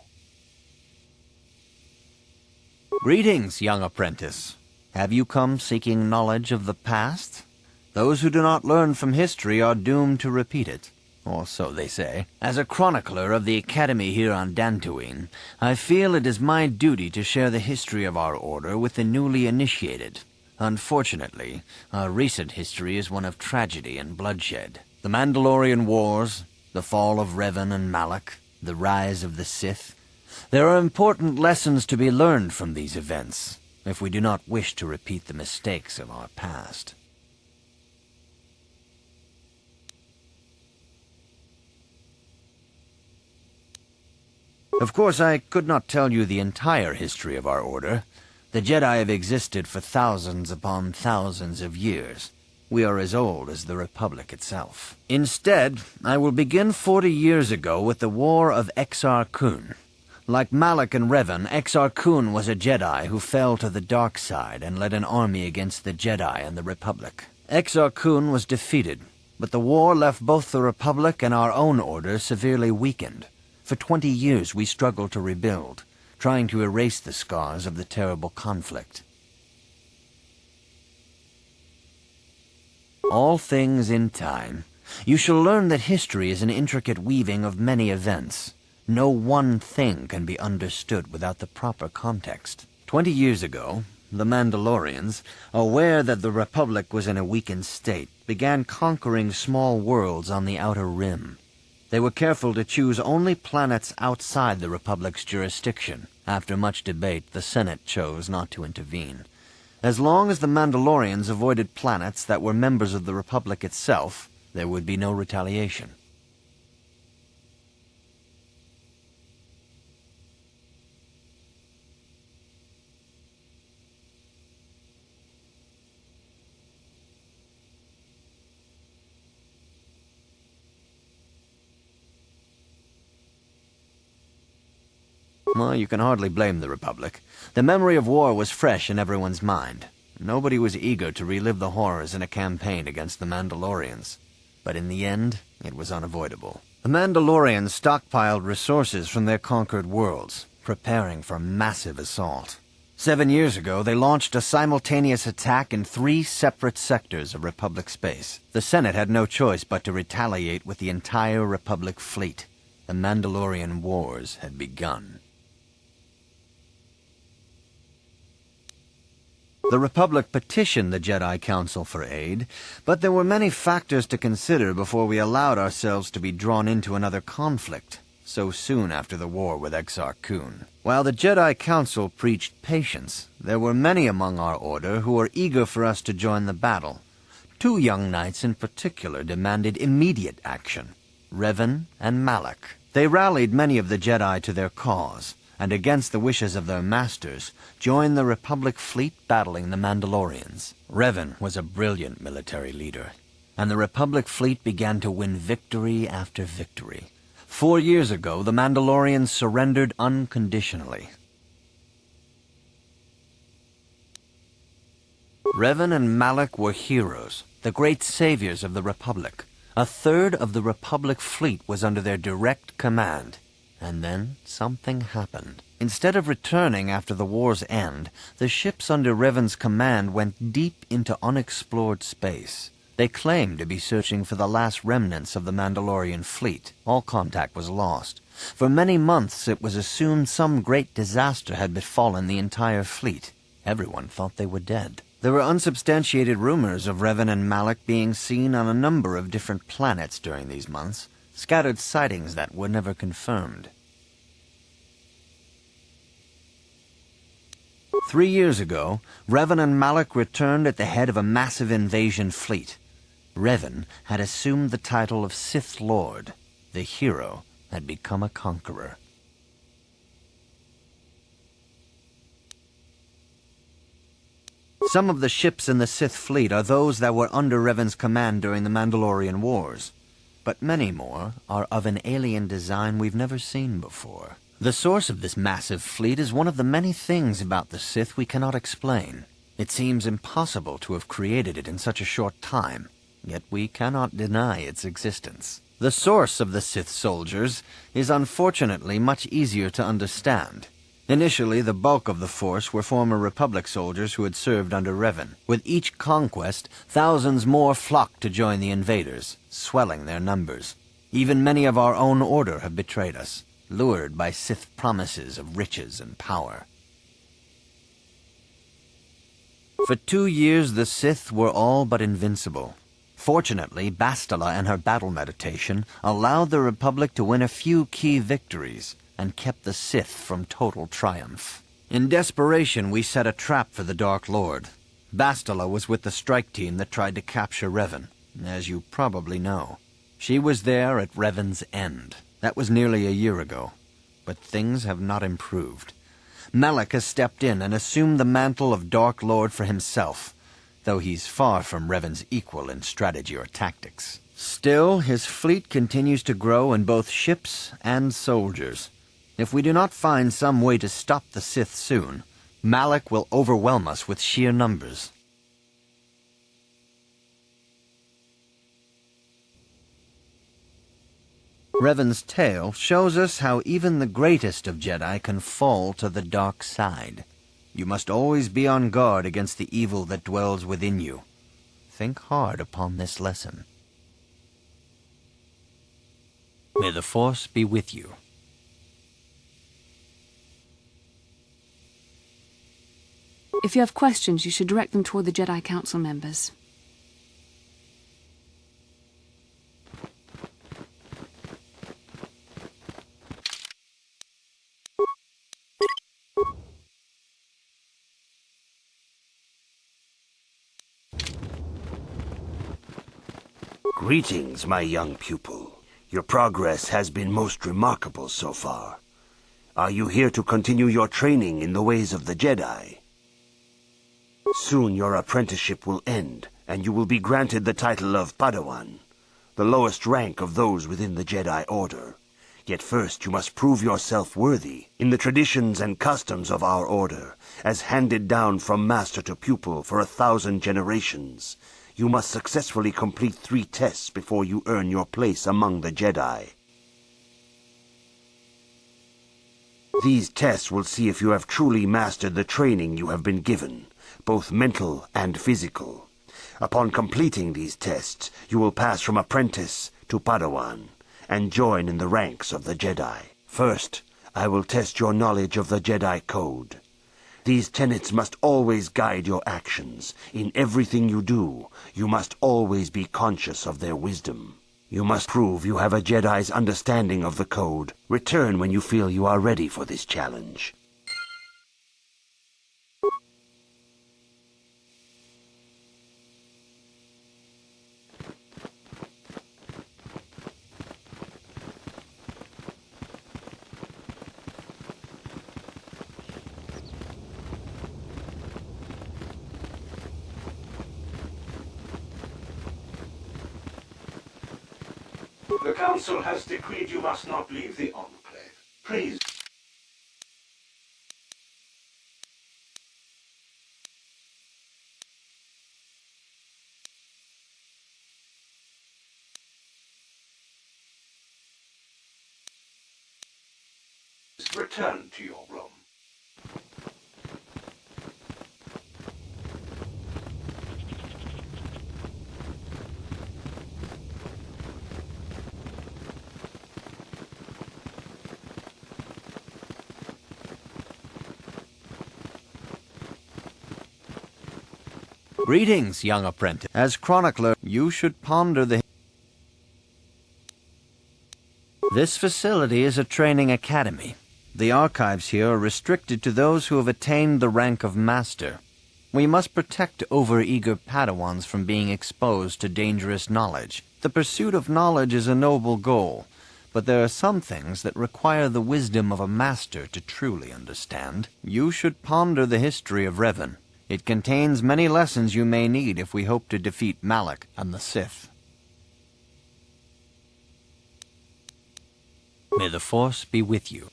Greetings, young apprentice. Have you come seeking knowledge of the past? Those who do not learn from history are doomed to repeat it, or so they say. As a chronicler of the Academy here on Dantooine, I feel it is my duty to share the history of our order with the newly initiated. Unfortunately, our recent history is one of tragedy and bloodshed. The Mandalorian Wars, the fall of Revan and Malak, the rise of the Sith. There are important lessons to be learned from these events, if we do not wish to repeat the mistakes of our past. Of course, I could not tell you the entire history of our order. The Jedi have existed for thousands upon thousands of years. We are as old as the Republic itself. Instead, I will begin 40 years ago with the War of Exar Kun. Like Malak and Revan, Exar Kun was a Jedi who fell to the dark side and led an army against the Jedi and the Republic. Exar Kun was defeated, but the war left both the Republic and our own order severely weakened. For 20 years we struggled to rebuild, trying to erase the scars of the terrible conflict. All things in time. You shall learn that history is an intricate weaving of many events. No one thing can be understood without the proper context. 20 years ago, the Mandalorians, aware that the Republic was in a weakened state, began conquering small worlds on the Outer Rim. They were careful to choose only planets outside the Republic's jurisdiction. After much debate, the Senate chose not to intervene. As long as the Mandalorians avoided planets that were members of the Republic itself, there would be no retaliation. Well, you can hardly blame the Republic. The memory of war was fresh in everyone's mind. Nobody was eager to relive the horrors in a campaign against the Mandalorians. But in the end, it was unavoidable. The Mandalorians stockpiled resources from their conquered worlds, preparing for a massive assault. 7 years ago, they launched a simultaneous attack in 3 separate sectors of Republic space. The Senate had no choice but to retaliate with the entire Republic fleet. The Mandalorian Wars had begun. The Republic petitioned the Jedi Council for aid, but there were many factors to consider before we allowed ourselves to be drawn into another conflict, so soon after the war with Exar Kun. While the Jedi Council preached patience, there were many among our order who were eager for us to join the battle. 2 young knights in particular demanded immediate action, Revan and Malak. They rallied many of the Jedi to their cause, and against the wishes of their masters, joined the Republic fleet battling the Mandalorians. Revan was a brilliant military leader, and the Republic fleet began to win victory after victory. 4 years ago, the Mandalorians surrendered unconditionally. Revan and Malak were heroes, the great saviors of the Republic. 1/3 of the Republic fleet was under their direct command. And then something happened. Instead of returning after the war's end, the ships under Revan's command went deep into unexplored space. They claimed to be searching for the last remnants of the Mandalorian fleet. All contact was lost. For many months it was assumed some great disaster had befallen the entire fleet. Everyone thought they were dead. There were unsubstantiated rumors of Revan and Malak being seen on a number of different planets during these months. Scattered sightings that were never confirmed. 3 years ago, Revan and Malak returned at the head of a massive invasion fleet. Revan had assumed the title of Sith Lord. The hero had become a conqueror. Some of the ships in the Sith fleet are those that were under Revan's command during the Mandalorian Wars. But many more are of an alien design we've never seen before. The source of this massive fleet is one of the many things about the Sith we cannot explain. It seems impossible to have created it in such a short time, yet we cannot deny its existence. The source of the Sith soldiers is unfortunately much easier to understand. Initially, the bulk of the force were former Republic soldiers who had served under Revan. With each conquest, thousands more flocked to join the invaders, swelling their numbers. Even many of our own order have betrayed us, lured by Sith promises of riches and power. For 2 years, the Sith were all but invincible. Fortunately, Bastila and her battle meditation allowed the Republic to win a few key victories and kept the Sith from total triumph. In desperation, we set a trap for the Dark Lord. Bastila was with the strike team that tried to capture Revan, as you probably know. She was there at Revan's end. That was nearly a year ago. But things have not improved. Malak has stepped in and assumed the mantle of Dark Lord for himself, though he's far from Revan's equal in strategy or tactics. Still, his fleet continues to grow in both ships and soldiers. If we do not find some way to stop the Sith soon, Malak will overwhelm us with sheer numbers. Revan's tale shows us how even the greatest of Jedi can fall to the dark side. You must always be on guard against the evil that dwells within you. Think hard upon this lesson. May the Force be with you. If you have questions, you should direct them toward the Jedi Council members. Greetings, my young pupil. Your progress has been most remarkable so far. Are you here to continue your training in the ways of the Jedi? Soon your apprenticeship will end, and you will be granted the title of Padawan, the lowest rank of those within the Jedi Order. Yet first you must prove yourself worthy in the traditions and customs of our order, as handed down from master to pupil for 1,000 generations. You must successfully complete 3 tests before you earn your place among the Jedi. These tests will see if you have truly mastered the training you have been given, both mental and physical. Upon completing these tests, you will pass from apprentice to Padawan, and join in the ranks of the Jedi. First, I will test your knowledge of the Jedi Code. These tenets must always guide your actions. In everything you do, you must always be conscious of their wisdom. You must prove you have a Jedi's understanding of the Code. Return when you feel you are ready for this challenge. The Council has decreed you must not leave the Enclave. Please. Return to your room. Greetings, young apprentice. As chronicler, you should ponder the... This facility is a training academy. The archives here are restricted to those who have attained the rank of master. We must protect overeager Padawans from being exposed to dangerous knowledge. The pursuit of knowledge is a noble goal, but there are some things that require the wisdom of a master to truly understand. You should ponder the history of Revan. It contains many lessons you may need if we hope to defeat Malak and the Sith. May the Force be with you.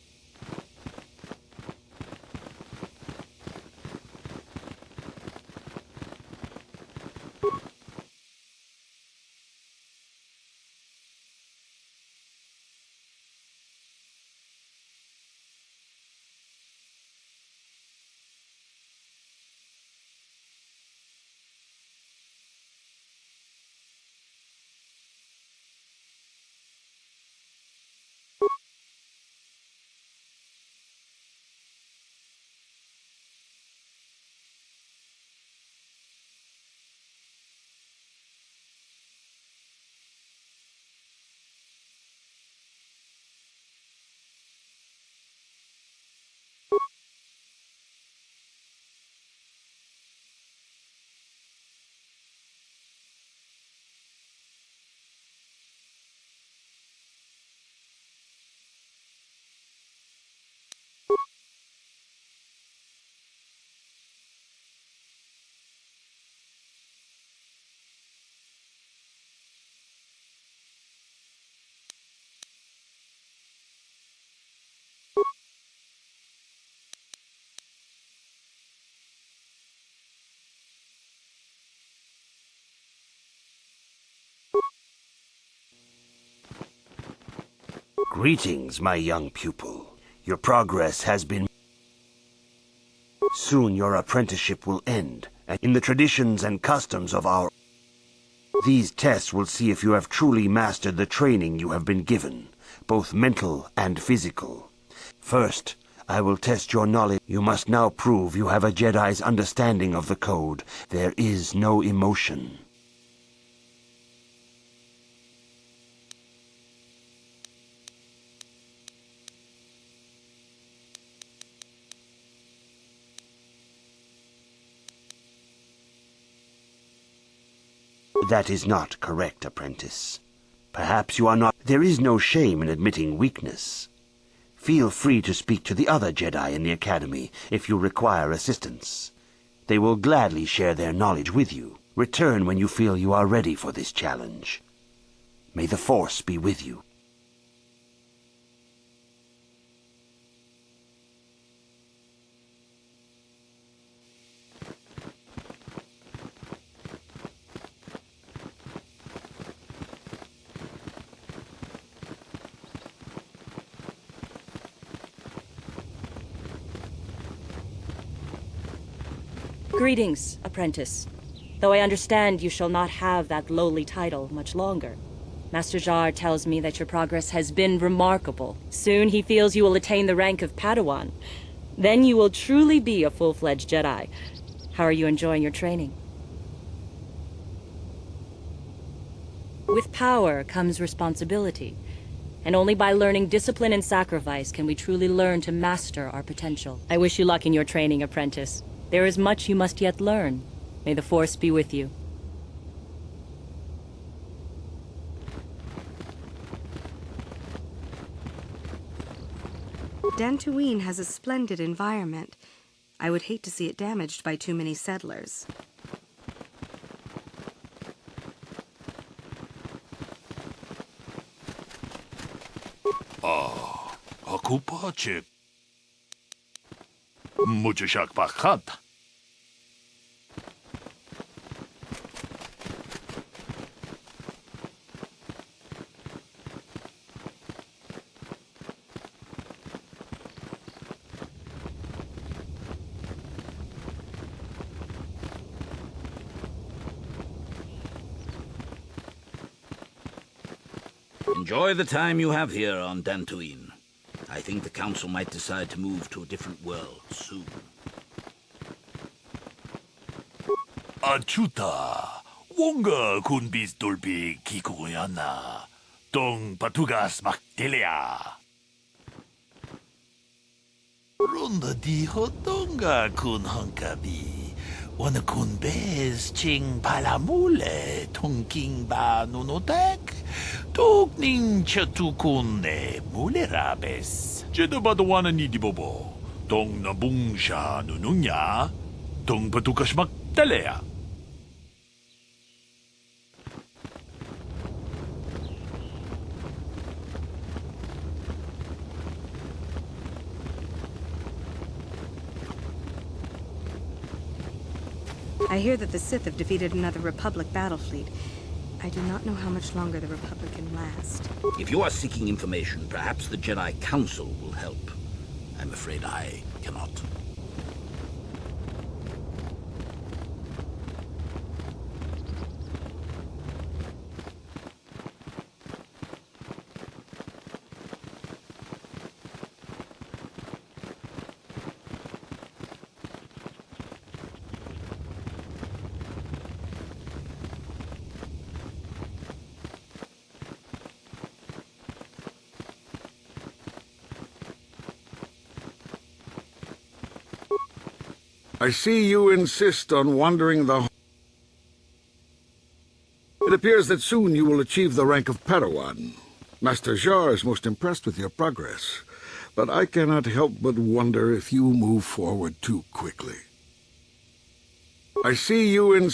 Greetings, my young pupil. Your progress has been... Soon your apprenticeship will end, and in the traditions and customs of our... These tests will see if you have truly mastered the training you have been given, both mental and physical. First, I will test your knowledge. You must now prove you have a Jedi's understanding of the code. There is no emotion. That is not correct, apprentice. Perhaps you are not... There is no shame in admitting weakness. Feel free to speak to the other Jedi in the Academy if you require assistance. They will gladly share their knowledge with you. Return when you feel you are ready for this challenge. May the Force be with you. Greetings, apprentice. Though I understand you shall not have that lowly title much longer. Master Jar tells me that your progress has been remarkable. Soon he feels you will attain the rank of Padawan. Then you will truly be a full-fledged Jedi. How are you enjoying your training? With power comes responsibility. And only by learning discipline and sacrifice can we truly learn to master our potential. I wish you luck in your training, apprentice. There is much you must yet learn. May the Force be with you. Dantooine has a splendid environment. I would hate to see it damaged by too many settlers. Ako pa, Chip. Mucho siak pakat. Enjoy the time you have here on Dantooine. I think the Council might decide to move to a different world soon. Achuta, wonga kun bis dolbi kikuyana, tong patugas maktelia. Ronda di hotonga kun hankabi, wana kun bez ching palamule, tong king ba nunotek, tok ning chatukun ne mulerabes. Jeda badawana ni dibobo, tong nabung siya nununya, tong patukas maktelea. I hear that the Sith have defeated another Republic battle fleet. I do not know how much longer the Republic can last. If you are seeking information, perhaps the Jedi Council will help. I'm afraid I cannot. I see you insist on wandering the... It appears that soon you will achieve the rank of Padawan. Master Jar is most impressed with your progress, but I cannot help but wonder if you move forward too quickly. I see you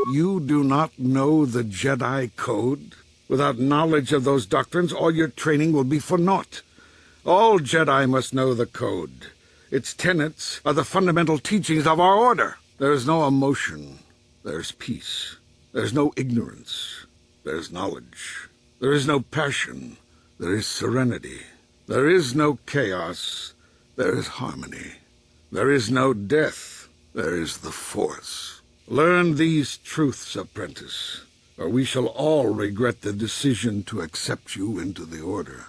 You do not know the Jedi Code? Without knowledge of those doctrines, all your training will be for naught. All Jedi must know the Code. Its tenets are the fundamental teachings of our order. There is no emotion. There's peace. There's no ignorance. There's knowledge. There is no passion. There is serenity. There is no chaos. There is harmony. There is no death. There is the Force. Learn these truths, apprentice, or we shall all regret the decision to accept you into the Order.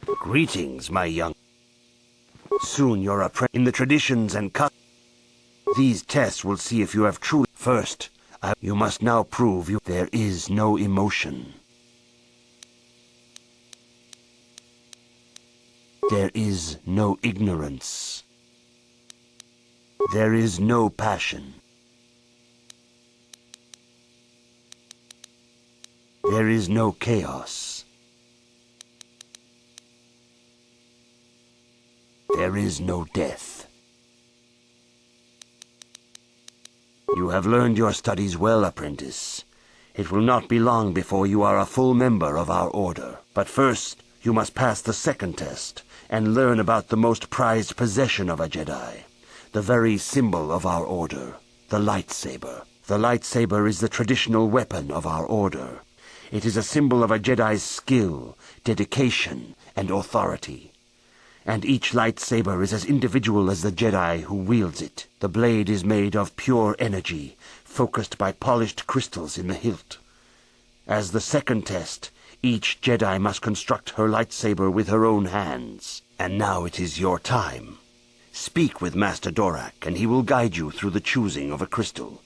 Greetings, my young. Soon you're in the traditions and customs. These tests will see if you have truly. First, you must now prove there is no emotion. There is no ignorance. There is no passion. There is no chaos. There is no death. You have learned your studies well, apprentice. It will not be long before you are a full member of our order. But first, you must pass the second test and learn about the most prized possession of a Jedi, the very symbol of our order, the lightsaber. The lightsaber is the traditional weapon of our order. It is a symbol of a Jedi's skill, dedication, and authority. And each lightsaber is as individual as the Jedi who wields it. The blade is made of pure energy, focused by polished crystals in the hilt. As the second test, each Jedi must construct her lightsaber with her own hands. And now it is your time. Speak with Master Dorak, and he will guide you through the choosing of a crystal.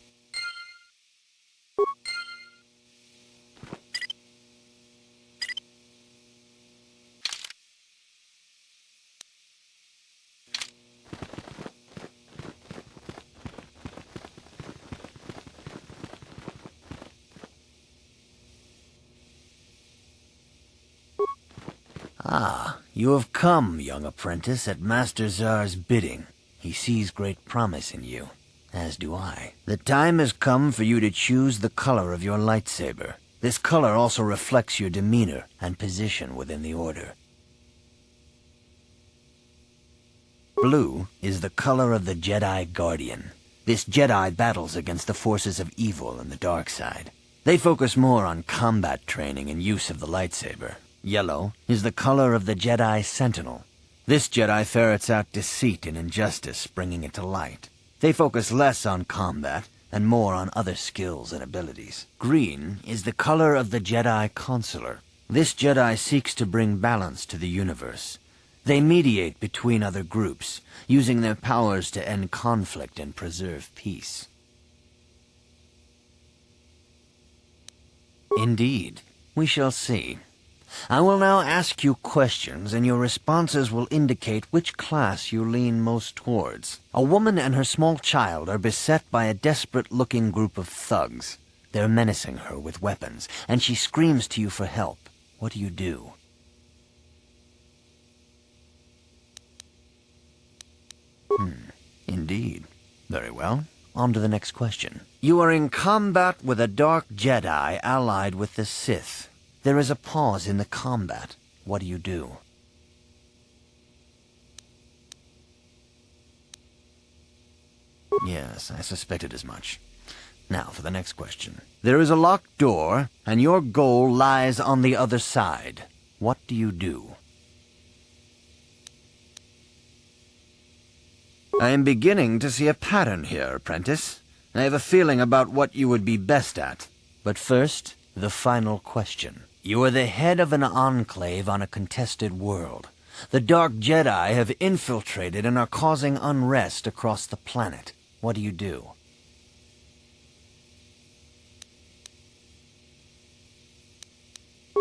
Ah, you have come, young apprentice, at Master Zar's bidding. He sees great promise in you, as do I. The time has come for you to choose the color of your lightsaber. This color also reflects your demeanor and position within the Order. Blue is the color of the Jedi Guardian. This Jedi battles against the forces of evil and the dark side. They focus more on combat training and use of the lightsaber. Yellow is the color of the Jedi Sentinel. This Jedi ferrets out deceit and injustice, bringing it to light. They focus less on combat and more on other skills and abilities. Green is the color of the Jedi Consular. This Jedi seeks to bring balance to the universe. They mediate between other groups, using their powers to end conflict and preserve peace. Indeed, we shall see. I will now ask you questions, and your responses will indicate which class you lean most towards. A woman and her small child are beset by a desperate-looking group of thugs. They're menacing her with weapons, and she screams to you for help. What do you do? Indeed. Very well. On to the next question. You are in combat with a dark Jedi allied with the Sith. There is a pause in the combat. What do you do? Yes, I suspected as much. Now for the next question. There is a locked door, and your goal lies on the other side. What do you do? I am beginning to see a pattern here, apprentice. I have a feeling about what you would be best at. But first, the final question. You are the head of an enclave on a contested world. The Dark Jedi have infiltrated and are causing unrest across the planet. What do you do?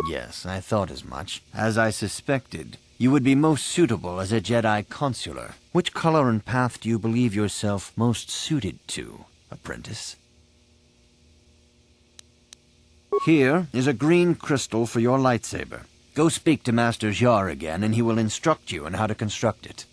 Yes, I thought as much. As I suspected, you would be most suitable as a Jedi Consular. Which color and path do you believe yourself most suited to, apprentice? Here is a green crystal for your lightsaber. Go speak to Master Jar again, and he will instruct you on how to construct it.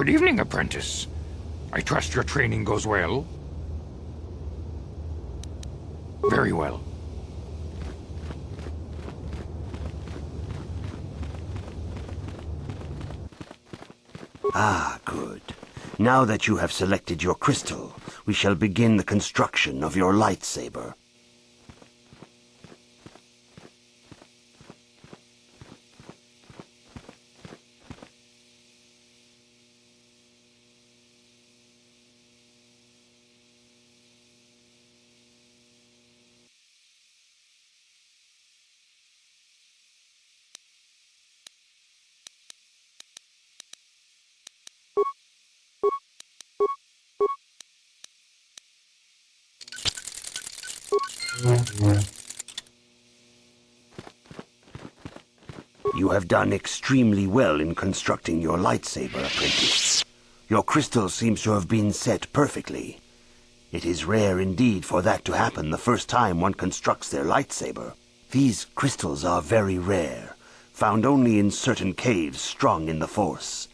Good evening, apprentice. I trust your training goes well? Very well. Ah, good. Now that you have selected your crystal, we shall begin the construction of your lightsaber. You have done extremely well in constructing your lightsaber, apprentice. Your crystal seems to have been set perfectly. It is rare indeed for that to happen the first time one constructs their lightsaber. These crystals are very rare, found only in certain caves strong in the Force.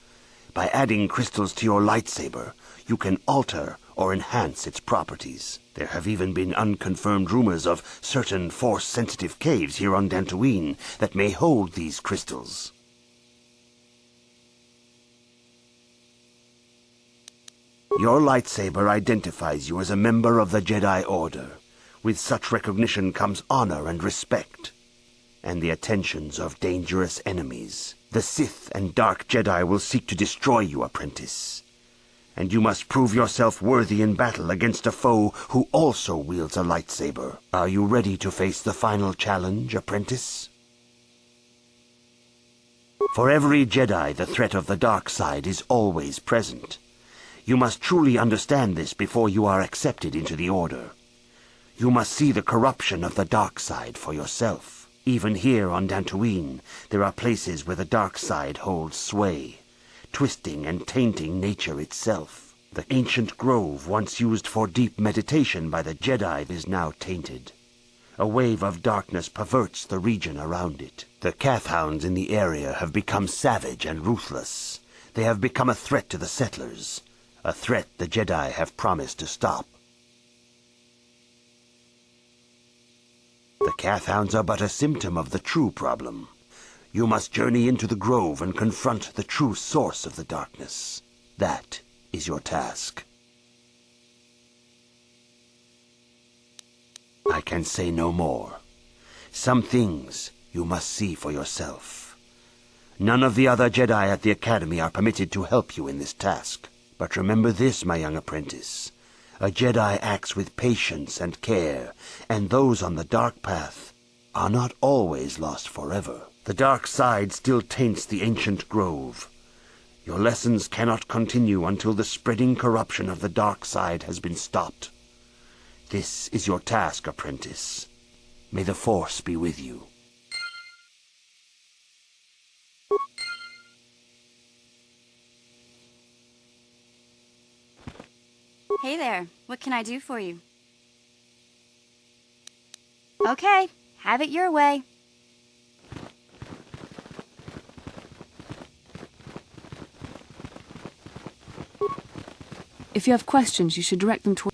By adding crystals to your lightsaber, you can alter or enhance its properties. There have even been unconfirmed rumors of certain Force-sensitive caves here on Dantooine that may hold these crystals. Your lightsaber identifies you as a member of the Jedi Order. With such recognition comes honor and respect, and the attentions of dangerous enemies. The Sith and Dark Jedi will seek to destroy you, apprentice. And you must prove yourself worthy in battle against a foe who also wields a lightsaber. Are you ready to face the final challenge, apprentice? For every Jedi, the threat of the dark side is always present. You must truly understand this before you are accepted into the Order. You must see the corruption of the dark side for yourself. Even here on Dantooine, there are places where the dark side holds sway, twisting and tainting nature itself. The ancient grove once used for deep meditation by the Jedi is now tainted. A wave of darkness perverts the region around it. The Kathhounds in the area have become savage and ruthless. They have become a threat to the settlers, a threat the Jedi have promised to stop. The Kathhounds are but a symptom of the true problem. You must journey into the grove and confront the true source of the darkness. That is your task. I can say no more. Some things you must see for yourself. None of the other Jedi at the Academy are permitted to help you in this task. But remember this, my young apprentice. A Jedi acts with patience and care, and those on the dark path are not always lost forever. The dark side still taints the ancient grove. Your lessons cannot continue until the spreading corruption of the dark side has been stopped. This is your task, apprentice. May the Force be with you. Hey there, what can I do for you? Okay, have it your way. If you have questions, you should direct them toward...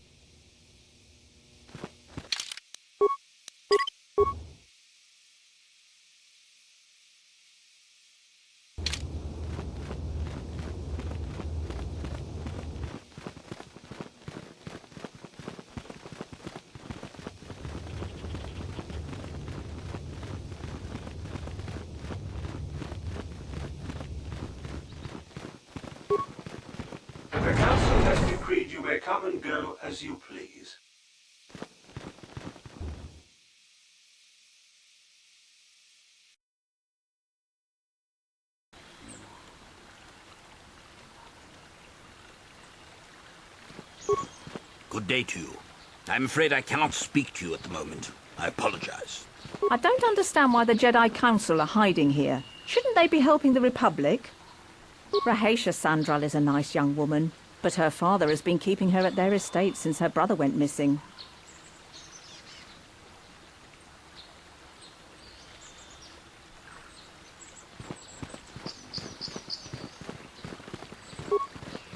The council has decreed you may come and go as you please. Good day to you. I'm afraid I cannot speak to you at the moment. I apologize. I don't understand why the Jedi Council are hiding here. Shouldn't they be helping the Republic? Rahaesha Sandral is a nice young woman, but her father has been keeping her at their estate since her brother went missing.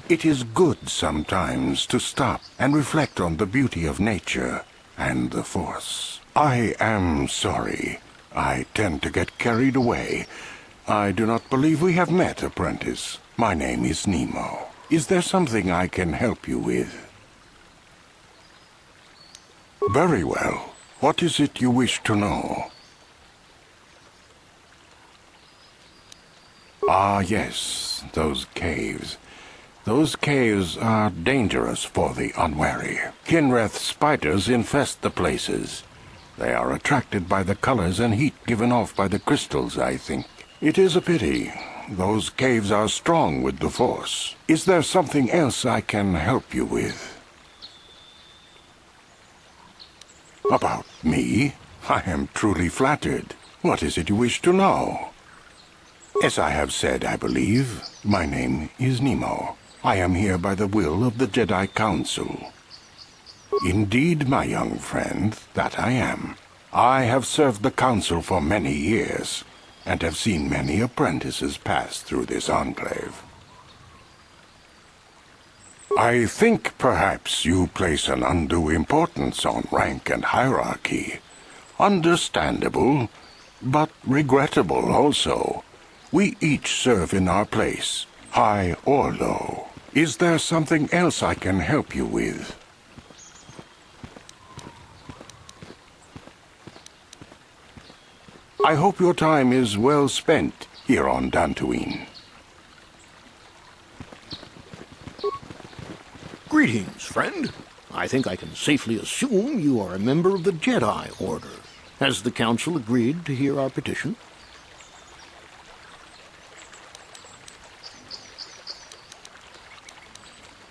It is good sometimes to stop and reflect on the beauty of nature and the Force. I am sorry. I tend to get carried away. I do not believe we have met, apprentice. My name is Nemo. Is there something I can help you with? Very well. What is it you wish to know? Ah, yes, those caves. Those caves are dangerous for the unwary. Kinreth spiders infest the places. They are attracted by the colors and heat given off by the crystals, I think. It is a pity. Those caves are strong with the Force. Is there something else I can help you with? About me? I am truly flattered. What is it you wish to know? As I have said, I believe, my name is Nemo. I am here by the will of the Jedi Council. Indeed, my young friend, that I am. I have served the Council for many years, and have seen many apprentices pass through this enclave. I think perhaps you place an undue importance on rank and hierarchy. Understandable, but regrettable also. We each serve in our place, high or low. Is there something else I can help you with? I hope your time is well spent here on Dantooine. Greetings, friend. I think I can safely assume you are a member of the Jedi Order. Has the Council agreed to hear our petition?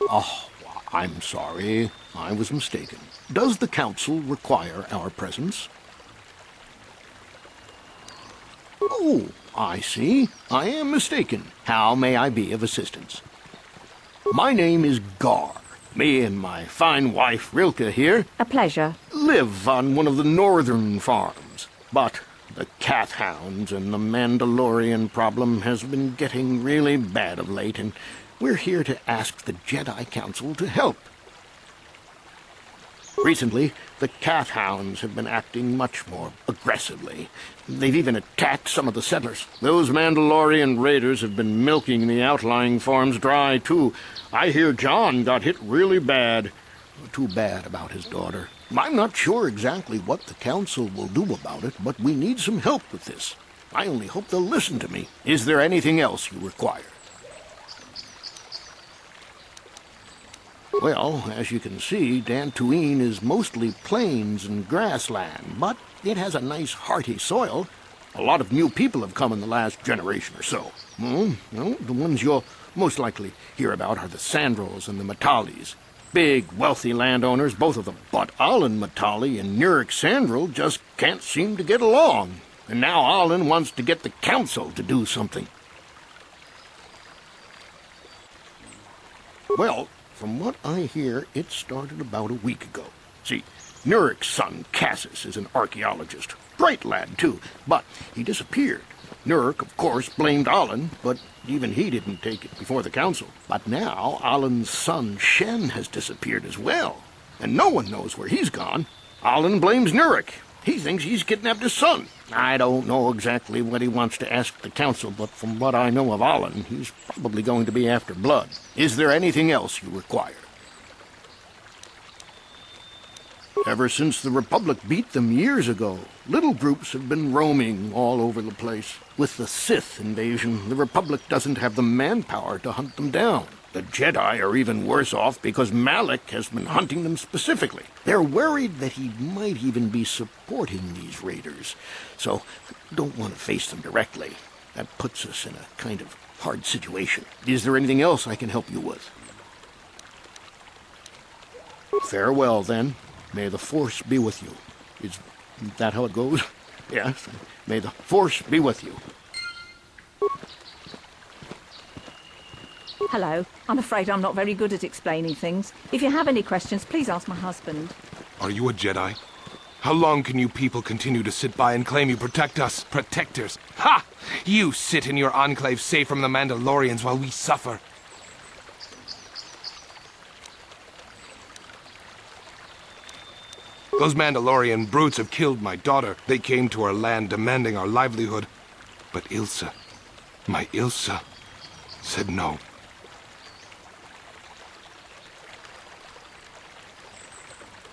Oh, I'm sorry. I was mistaken. Does the Council require our presence? Oh, I see. I am mistaken. How may I be of assistance? My name is Gar. Me and my fine wife, Rilke, here... A pleasure. ...live on one of the northern farms. But the cat hounds and the Mandalorian problem has been getting really bad of late, and we're here to ask the Jedi Council to help. Recently, the cat hounds have been acting much more aggressively. They've even attacked some of the settlers. Those Mandalorian raiders have been milking the outlying farms dry, too. I hear John got hit really bad. Too bad about his daughter. I'm not sure exactly what the council will do about it, but we need some help with this. I only hope they'll listen to me. Is there anything else you require? Well, as you can see, Dantooine is mostly plains and grassland, but it has a nice hearty soil. A lot of new people have come in the last generation or so. Well, the ones you'll most likely hear about are the Sandrils and the Matalis. Big, wealthy landowners, both of them. But Alan Matali and Nurik Sandril just can't seem to get along. And now Alan wants to get the council to do something. Well, from what I hear, it started about a week ago. See, Nurik's son, Cassis, is an archaeologist. Bright lad, too, but he disappeared. Nurik, of course, blamed Alan, but even he didn't take it before the council. But now, Alan's son, Shen, has disappeared as well, and no one knows where he's gone. Alan blames Nurik. He thinks he's kidnapped his son. I don't know exactly what he wants to ask the council, but from what I know of Alan, he's probably going to be after blood. Is there anything else you require? Ever since the Republic beat them years ago, little groups have been roaming all over the place. With the Sith invasion, the Republic doesn't have the manpower to hunt them down. The Jedi are even worse off because Malak has been hunting them specifically. They're worried that he might even be supporting these raiders, so don't want to face them directly. That puts us in a kind of hard situation. Is there anything else I can help you with? Farewell, then. May the Force be with you. Is that how it goes? Yes. May the Force be with you. Hello. I'm afraid I'm not very good at explaining things. If you have any questions, please ask my husband. Are you a Jedi? How long can you people continue to sit by and claim you protect us? Protectors? Ha! You sit in your enclave safe from the Mandalorians while we suffer. Those Mandalorian brutes have killed my daughter. They came to our land demanding our livelihood. But Ilsa, my Ilsa, said no.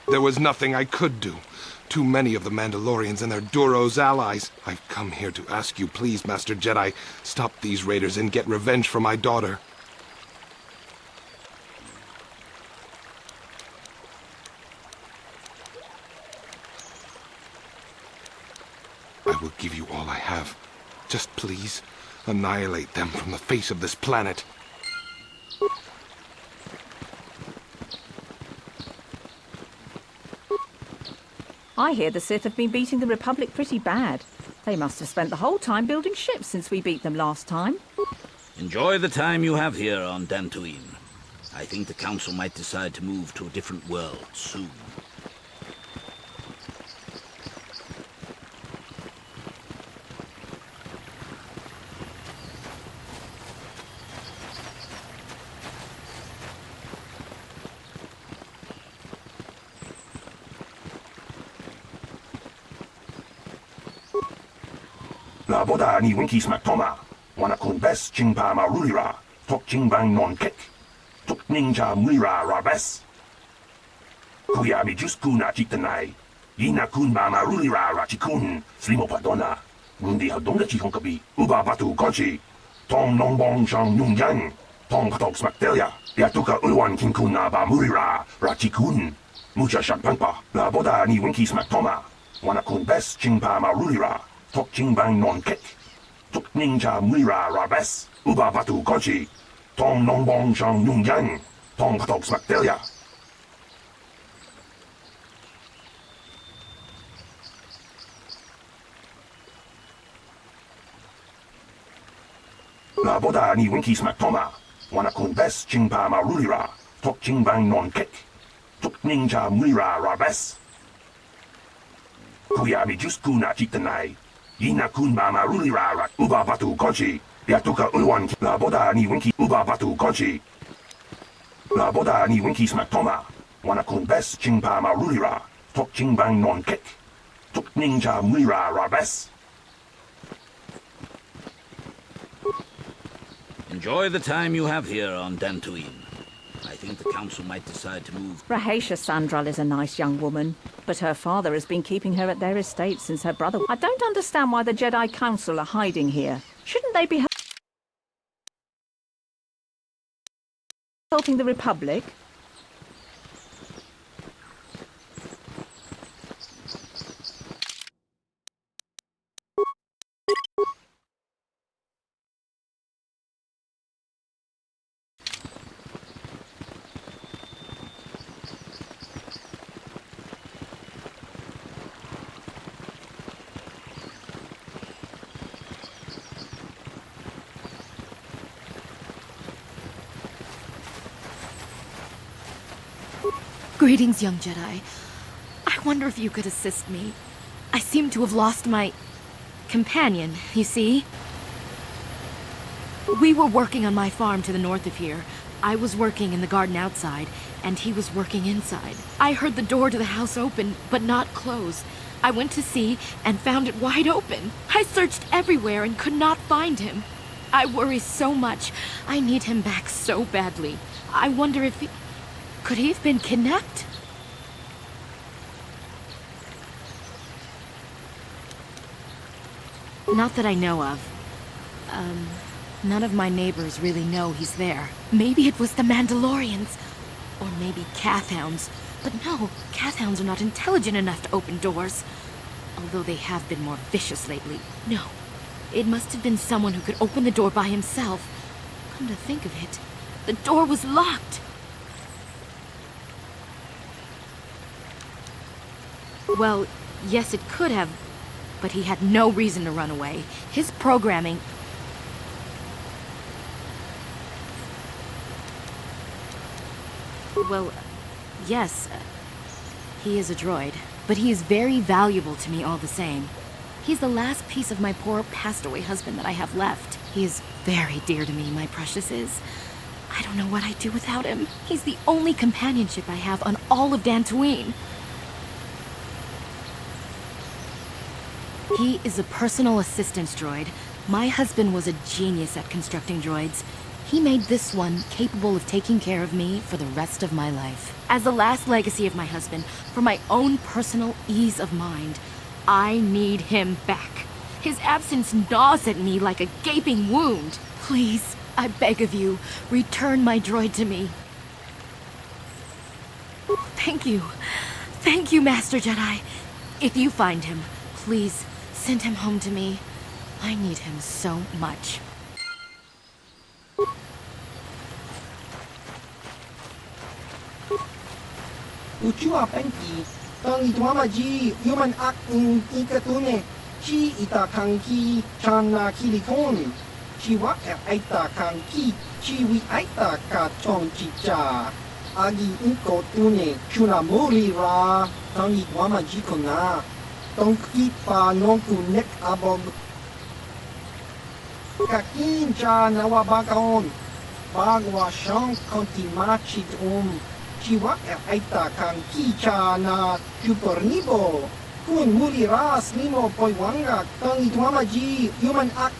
There was nothing I could do. Too many of the Mandalorians and their Duros allies. I've come here to ask you, please, Master Jedi, stop these raiders and get revenge for my daughter. I will give you all I have. Just please, annihilate them from the face of this planet. I hear the Sith have been beating the Republic pretty bad. They must have spent the whole time building ships since we beat them last time. Enjoy the time you have here on Dantooine. I think the Council might decide to move to a different world soon. Laboda ni winkis maktoma, wana kun bes chingpa marulira, tok chingbang non kek, tok ninja mulira rabes. Kuya mi jus kuna chitanai, yina kun ba marulira rachikun, slimo padona, rundi hadonga chihonkabi, uba batu konchi, tong nongbong shang nungyang, tong patok smaktelia, yatuka ulwan kinkuna ba mulira rachikun, mucha shakpangpa, laboda ni winkis maktoma, wana kun bes chingpa marulira, tok chingbang non kek, tok ninja mulira rabes, uba batu konchi, tong nongbong shang nungyang, tong patok smaktelia. Laboda ni winkis maktoma, wana kun bes chingpa marulira, tok chingbang non kek, tok ninja mulira rabes. Kuya mi jus kuna chitanai, yina kun ba marulira rat uba batu konchi, yatuka ulwan laboda ni winki uba batu konchi. Laboda ni winki smaktoma, wana kun bes chingpa marulira, tok chingbang non kek, tok ninja mulira rabes. Enjoy the time you have here on Dantooine. I think the Council might decide to move. Rahaesha Sandral is a nice young woman, but her father has been keeping her at their estate since her brother... I don't understand why the Jedi Council are hiding here. Shouldn't they be helping the Republic? Greetings, young Jedi. I wonder if you could assist me. I seem to have lost my companion, you see? We were working on my farm to the north of here. I was working in the garden outside, and he was working inside. I heard the door to the house open, but not close. I went to see and found it wide open. I searched everywhere and could not find him. I worry so much. I need him back so badly. I wonder if he... Could he have been kidnapped? Not that I know of. None of my neighbors really know he's there. Maybe it was the Mandalorians. Or maybe Cathhounds. But no, Cathhounds are not intelligent enough to open doors. Although they have been more vicious lately. No, it must have been someone who could open the door by himself. Come to think of it, the door was locked. Well, yes, it could have, but he had no reason to run away. His programming... Well, yes, he is a droid, but he is very valuable to me all the same. He's the last piece of my poor passed-away husband that I have left. He is very dear to me, my precious is. I don't know what I'd do without him. He's the only companionship I have on all of Dantooine. He is a personal assistance droid. My husband was a genius at constructing droids. He made this one capable of taking care of me for the rest of my life. As the last legacy of my husband, for my own personal ease of mind, I need him back. His absence gnaws at me like a gaping wound. Please, I beg of you, return my droid to me. Thank you. Thank you, Master Jedi. If you find him, please send him home to me. I need him so much. Ucua penki, tang ituamaji, human ak ikatune, chi itakanki, chana kilikon, chi wa aita kanki, chi wi aita ka chong chicha, agi inkotune, chuna muri ra, tang ituamaji kona, tong kipa nonku nek abog, kakin cha nawabakaon, bagwa shang konti machit Chiwa aita kang kicha na chupornibo. Kun muli ras nimo poiwanga tang ituamaji human ak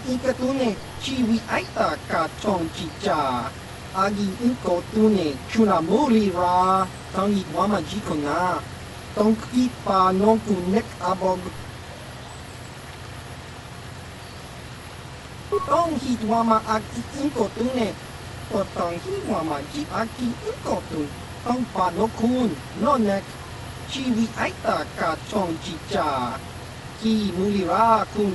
ikatune chiwi aita ka chong chicha. Agi inkotune chuna muli ra tang ituamaji kona. Tong kipa nonku nek abog. Tong hitwama ak inkotune. Potong hiwama ji aki ikotun tong panokun nonek chiwi aita ka chong chicha ki mulira kun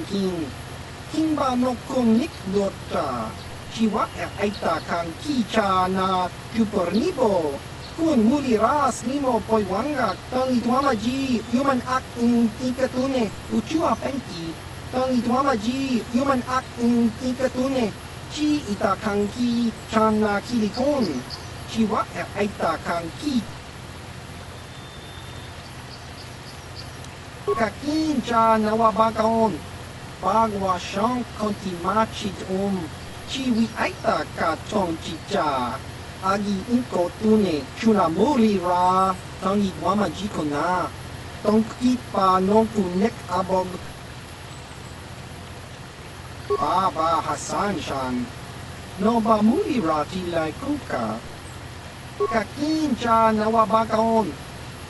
kimba nokun nik dota chiwa aita kang kicha na chupornibo kun muliras nimo poiwanga tong ituamaji human ak ikatune uchua penki tong ituamaji human ak ikatune chi itakanki chana kilikon chiwa aita kanki kakin cha nawabakaon bagwa shang konti machit chiwi aita ka chong chicha agi inkotune chuna muri ra tang iguamaji kona tong kipa nonku nek abog Baba Hassan Shan, no ba muli rati lai kuka. Kakin cha nawabakaon,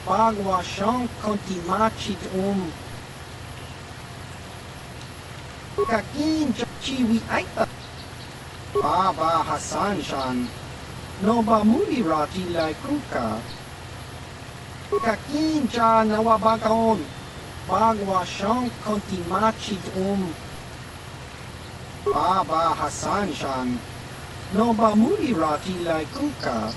bagwa shang konti machit Kakin cha chiwi aita. Baba Hassan Shan, no ba muli rati lai kuka. Kakin cha nawabakaon, bagwa shang konti machit Baba Hassan Shan, no ba muli rati lai kuka.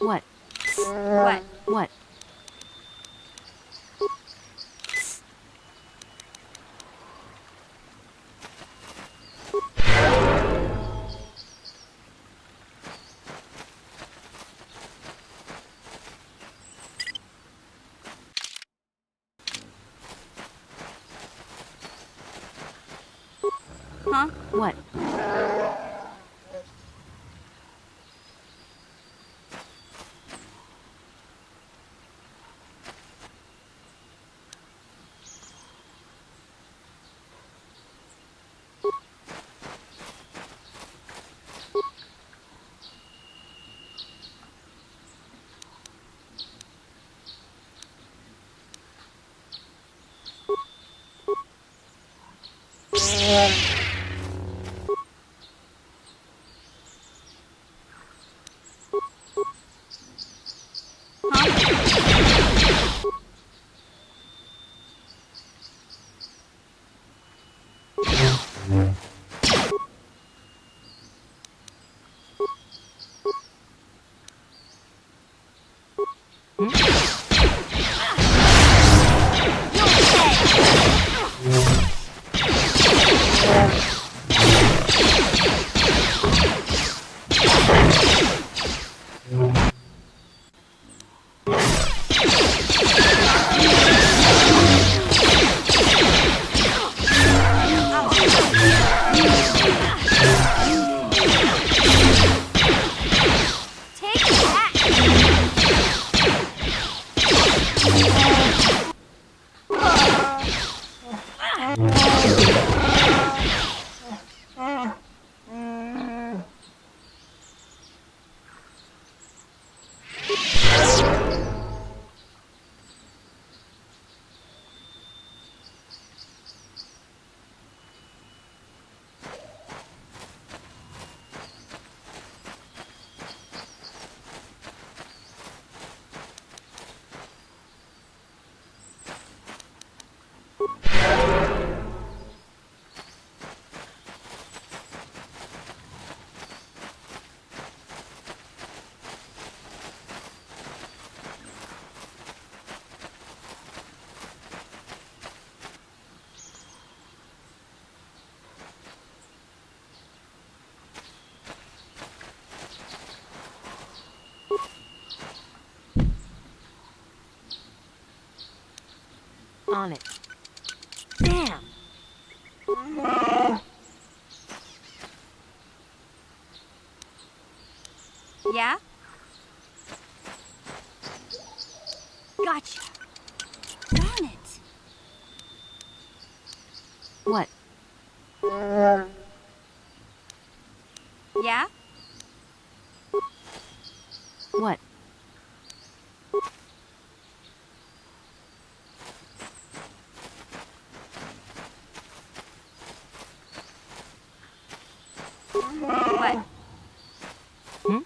What? What? What? Huh? What? On it. Damn! Yeah? Gotcha. Darn it. What? Yeah? What? What? Hmm?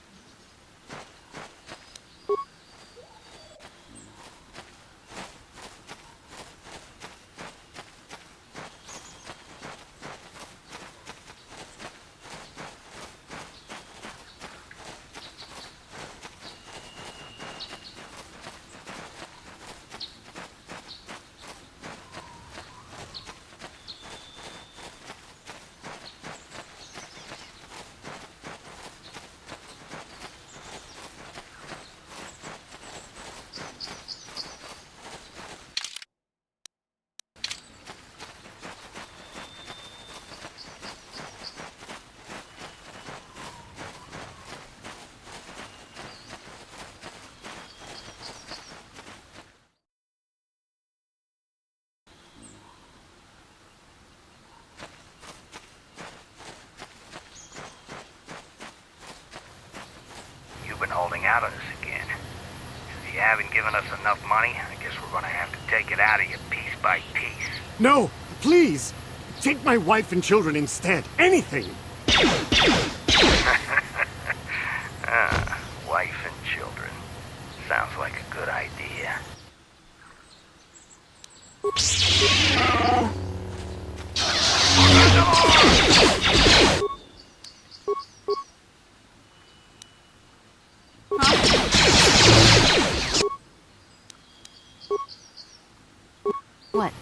Johnny. I guess we're gonna have to take it out of you piece by piece. No, please! Take my wife and children instead. Anything! Wife and children. Sounds like a good idea. What?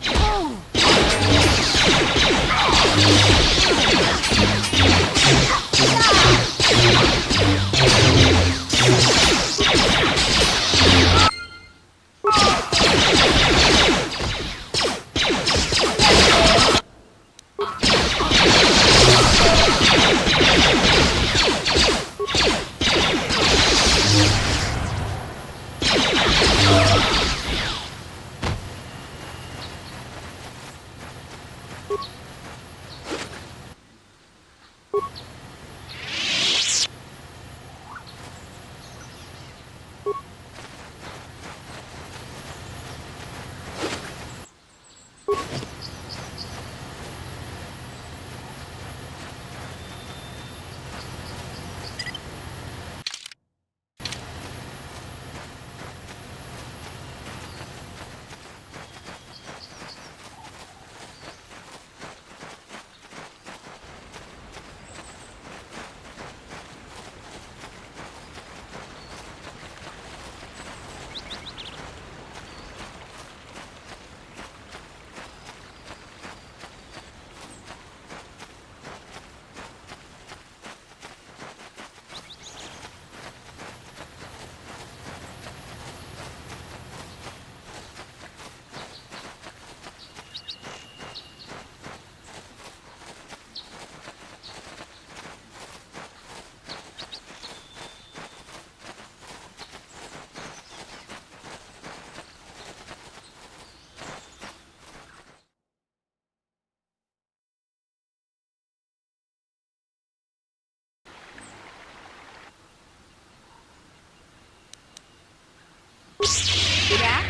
Yeah?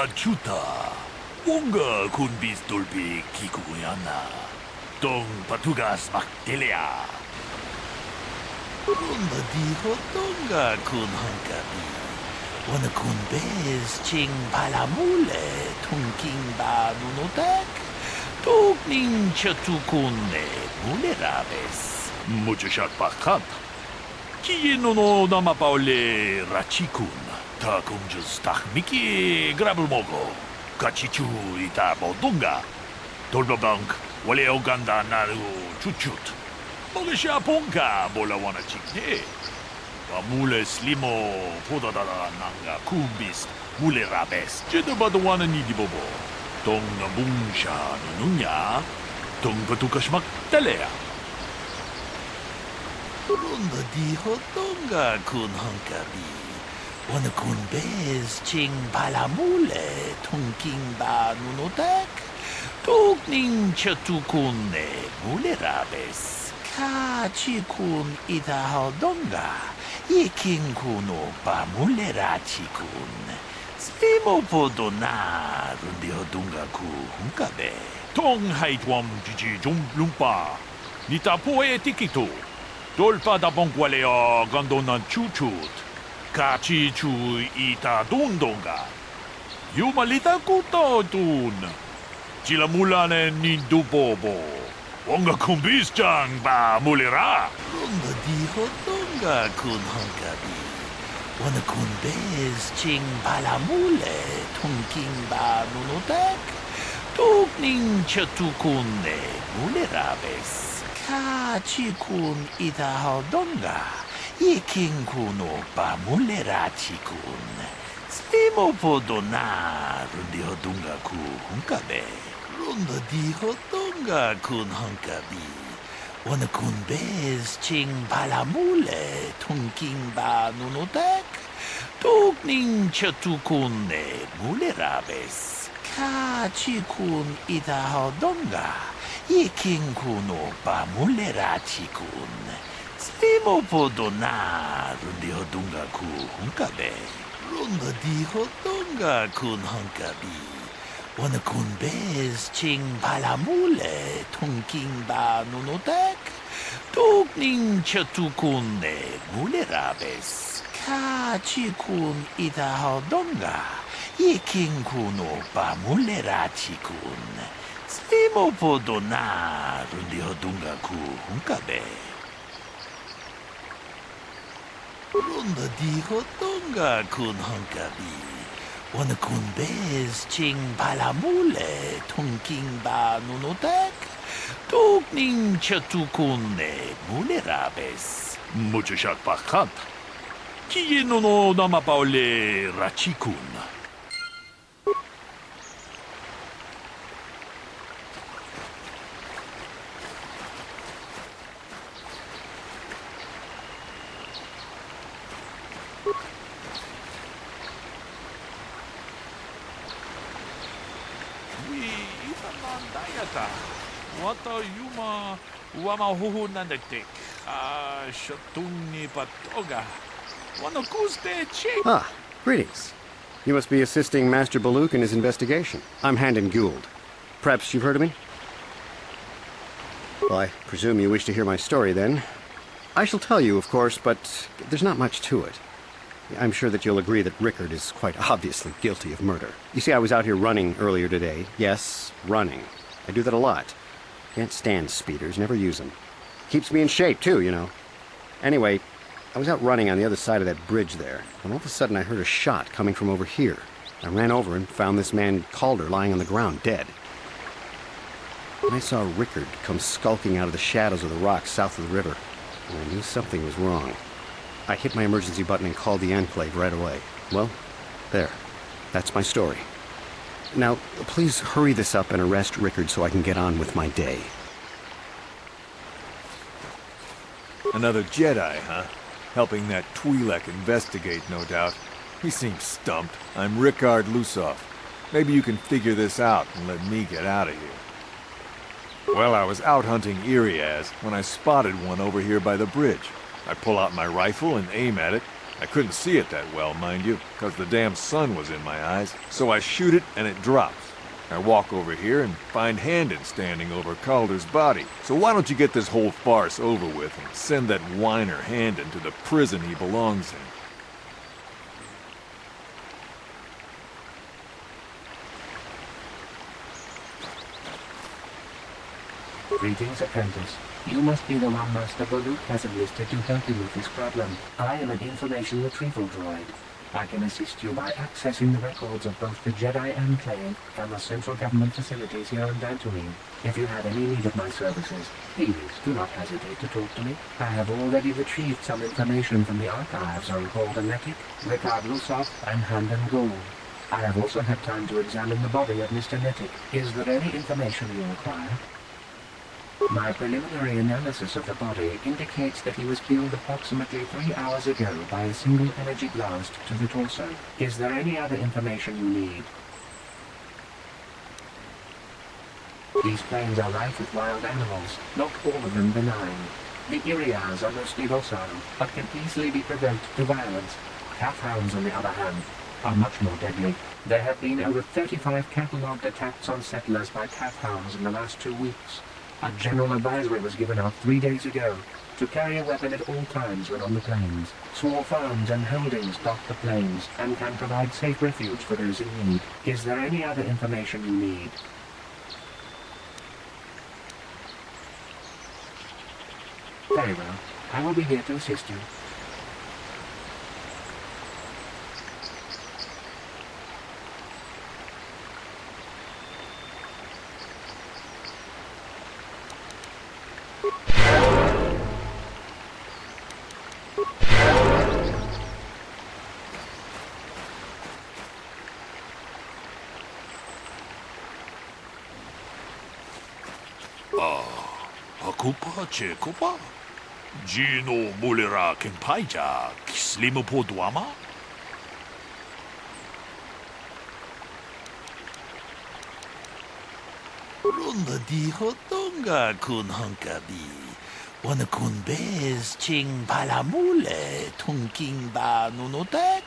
Achuta, unga kun bis dolbi kikuyana, dong patugas maktelia. Unga diho donga kun hankabi, wana kun bez ching palamule, tungking ba nunotak, tugning chatukune mulerabes. Muchashat bakat. Kieno no namapaule rachikun. Ta kumjus tahmiki grabulmogo. Kachichu ita bodunga. Dolbabank wale oganda naru chuchut. Mogesha ponka bola wana chikne. Amule slimo podadada nanga kumbis Mulerabes, Jedabadawana ni Dibobo. Tong nabungsha nunya, tong patukas magtalea. Runda di hotonga kun hankabi. Wana kun bez ching palamule, tong king ba nunotek. Tugning chatukune mulerabes. Ka chikun ida hodonga. Iking kuno ba mulera chikun. Slimo podona rundi hodunga ku hunkabe. Tong haitwam jiji lumpa. Nita poe tikito. Dolpa da bonqualeo gandonan chuchut. Kachi chu ita dundonga. Yumalita kuto dun. Chilamulane nindubobo. Onga kumbis jang ba mulera. Runga di hodonga kun hankabi. Wana kun bez ching palamule tungking ba nunotek. Tugning chatukune mulerabes. Ka chikun ida hodonga. Iking kuno ba mulera chikun. Slimo podona rundi hodunga ku hunkabe. Runda di hodonga kun hankabi. Wana kun bez ching palamule tungking ba nunotek. Tugning chatukune mulerabes. Ka chikun ida hodonga. Iking kuno ba mulera chikun. Slimo podona rundi hodunga ku hunkabe. Runda di hodonga kun hankabi. Wana kun bez ching palamule tungking ba nunotek. Tugning chatukune mulerabes. Ka chikun ida hodonga. Iking kuno ba mulera chikun. Slimo podona rundi hodunga ku hunkabe. Runda di hodonga kun hankabi. Wana kun bez ching palamule tungking ba nunotek. Tugning chatukune mulerabes. Mucho shak pakant. Kiye no namapaole rachikun. Wata yuma wama huhu nandetik. Shatungi patoga. Wana kuste chik. Ah, greetings. You must be assisting Master Baluk in his investigation. I'm Handon Gould. Perhaps you've heard of me? Well, I presume you wish to hear my story, then. I shall tell you, of course, but there's not much to it. I'm sure that you'll agree that Rickard is quite obviously guilty of murder. You see, I was out here running earlier today. Yes, running. I do that a lot. Can't stand speeders, never use them. Keeps me in shape, too, you know. Anyway, I was out running on the other side of that bridge there, when all of a sudden I heard a shot coming from over here. I ran over and found this man Calder lying on the ground, dead. And I saw Rickard come skulking out of the shadows of the rocks south of the river, and I knew something was wrong. I hit my emergency button and called the Enclave right away. Well, there. That's my story. Now, please hurry this up and arrest Rickard so I can get on with my day. Another Jedi, huh? Helping that Twi'lek investigate, no doubt. He seems stumped. I'm Rickard Lusov. Maybe you can figure this out and let me get out of here. Well, I was out hunting Iriaz when I spotted one over here by the bridge. I pull out my rifle and aim at it. I couldn't see it that well, mind you, because the damn sun was in my eyes. So I shoot it and it drops. I walk over here and find Handon standing over Calder's body. So why don't you get this whole farce over with and send that whiner Handon to the prison he belongs in? Greetings, apprentice. You must be the one Master Baluk has enlisted to help you with this problem. I am an information retrieval droid. I can assist you by accessing the records of both the Jedi Enclave and the central government facilities here on Dantooine. If you have any need of my services, please do not hesitate to talk to me. I have already retrieved some information from the archives on Golden Epic, Rickard Lusov, and Handon Gould. I have also had time to examine the body of Mr. Nettic. Is there any information you require? My preliminary analysis of the body indicates that he was killed approximately 3 hours ago by a single energy blast to the torso. Is there any other information you need? These plains are rife with wild animals, not all of them benign. The Irias are mostly docile, but can easily be provoked to violence. Calfhounds, on the other hand, are much more deadly. There have been over 35 catalogued attacks on settlers by calfhounds in the last 2 weeks. A general advisory was given out 3 days ago to carry a weapon at all times when on the plains. Small farms and holdings dot the plains and can provide safe refuge for those in need. Is there any other information you need? Very well. I will be here to assist you. Pakupa Chekopa? Gino Mulera Kenpaija Kislimo Poduama? Runda di Hotonga kun Hunkabi. Wana kun bez ching palamule tunking ba nunotek.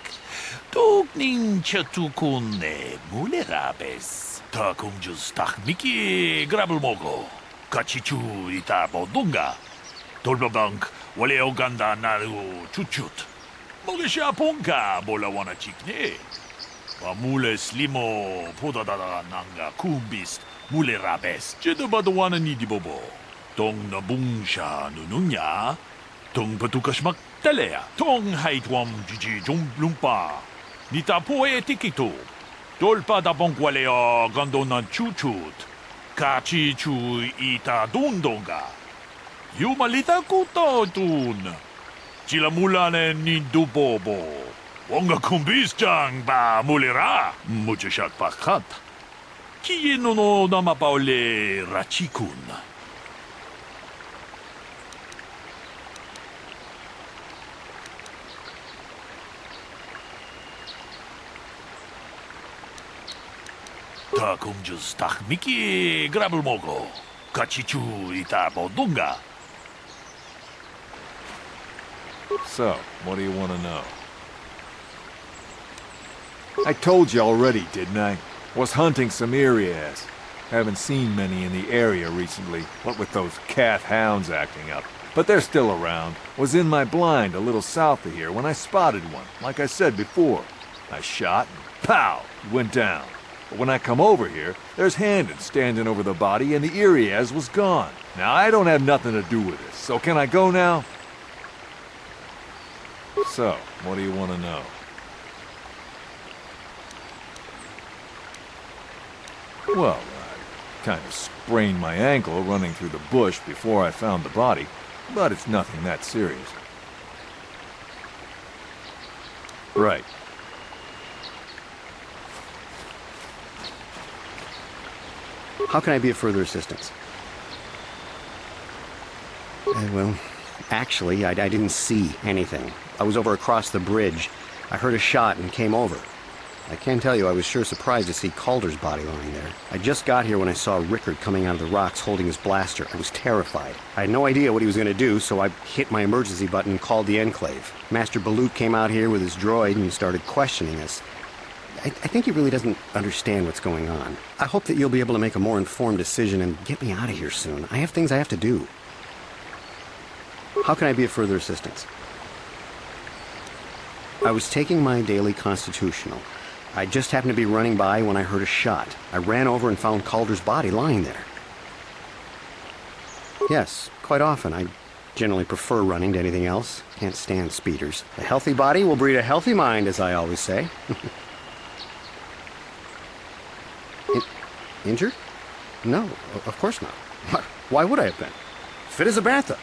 Tukning chatukune mulerabes. Takum just takmiki grabelmogo. Kachichu ita bodunga. Tolbabank wale oganda naru chuchut. Mogesha ponka bola wana chikne. Pamule slimo podadada nanga kumbis mule rabes. Jedabadawana nidi bobo. Tong nabungsha nununya. Tong patukashmak telea. Tong haitwam jiji jumblumpa. Nita poe tikito. Tolpa da bonkwaleo gandona chuchut. Kachi chu ita dundonga. Yumalita kuto tun. Chila mulane ni dubobo. Wonga kumbis jang ba mulera. Muchashat pakat. Kiye no namapaole rachikun. Takum just takmiki grabelmogo. Kachichu ita bodunga. So, what do you want to know? I told you already, didn't I? Was hunting some Irias. Haven't seen many in the area recently, what with those cat hounds acting up. But they're still around. Was in my blind a little south of here when I spotted one, like I said before. I shot and pow, he went down. But when I come over here, there's Handon standing over the body and the Irias was gone. Now, I don't have nothing to do with this, so can I go now? So, what do you want to know? Well, I kind of sprained my ankle running through the bush before I found the body, but it's nothing that serious. Right. How can I be of further assistance? Well, actually, I didn't see anything. I was over across the bridge. I heard a shot and came over. I can tell you I was sure surprised to see Calder's body lying there. I just got here when I saw Rickard coming out of the rocks holding his blaster. I was terrified. I had no idea what he was going to do, so I hit my emergency button and called the Enclave. Master Balut came out here with his droid and started questioning us. I think he really doesn't understand what's going on. I hope that you'll be able to make a more informed decision and get me out of here soon. I have things I have to do. How can I be of further assistance? I was taking my daily constitutional. I just happened to be running by when I heard a shot. I ran over and found Calder's body lying there. Yes, quite often. I generally prefer running to anything else. Can't stand speeders. A healthy body will breed a healthy mind, as I always say. Injured? No, of course not. Why would I have been? Fit as a bantha.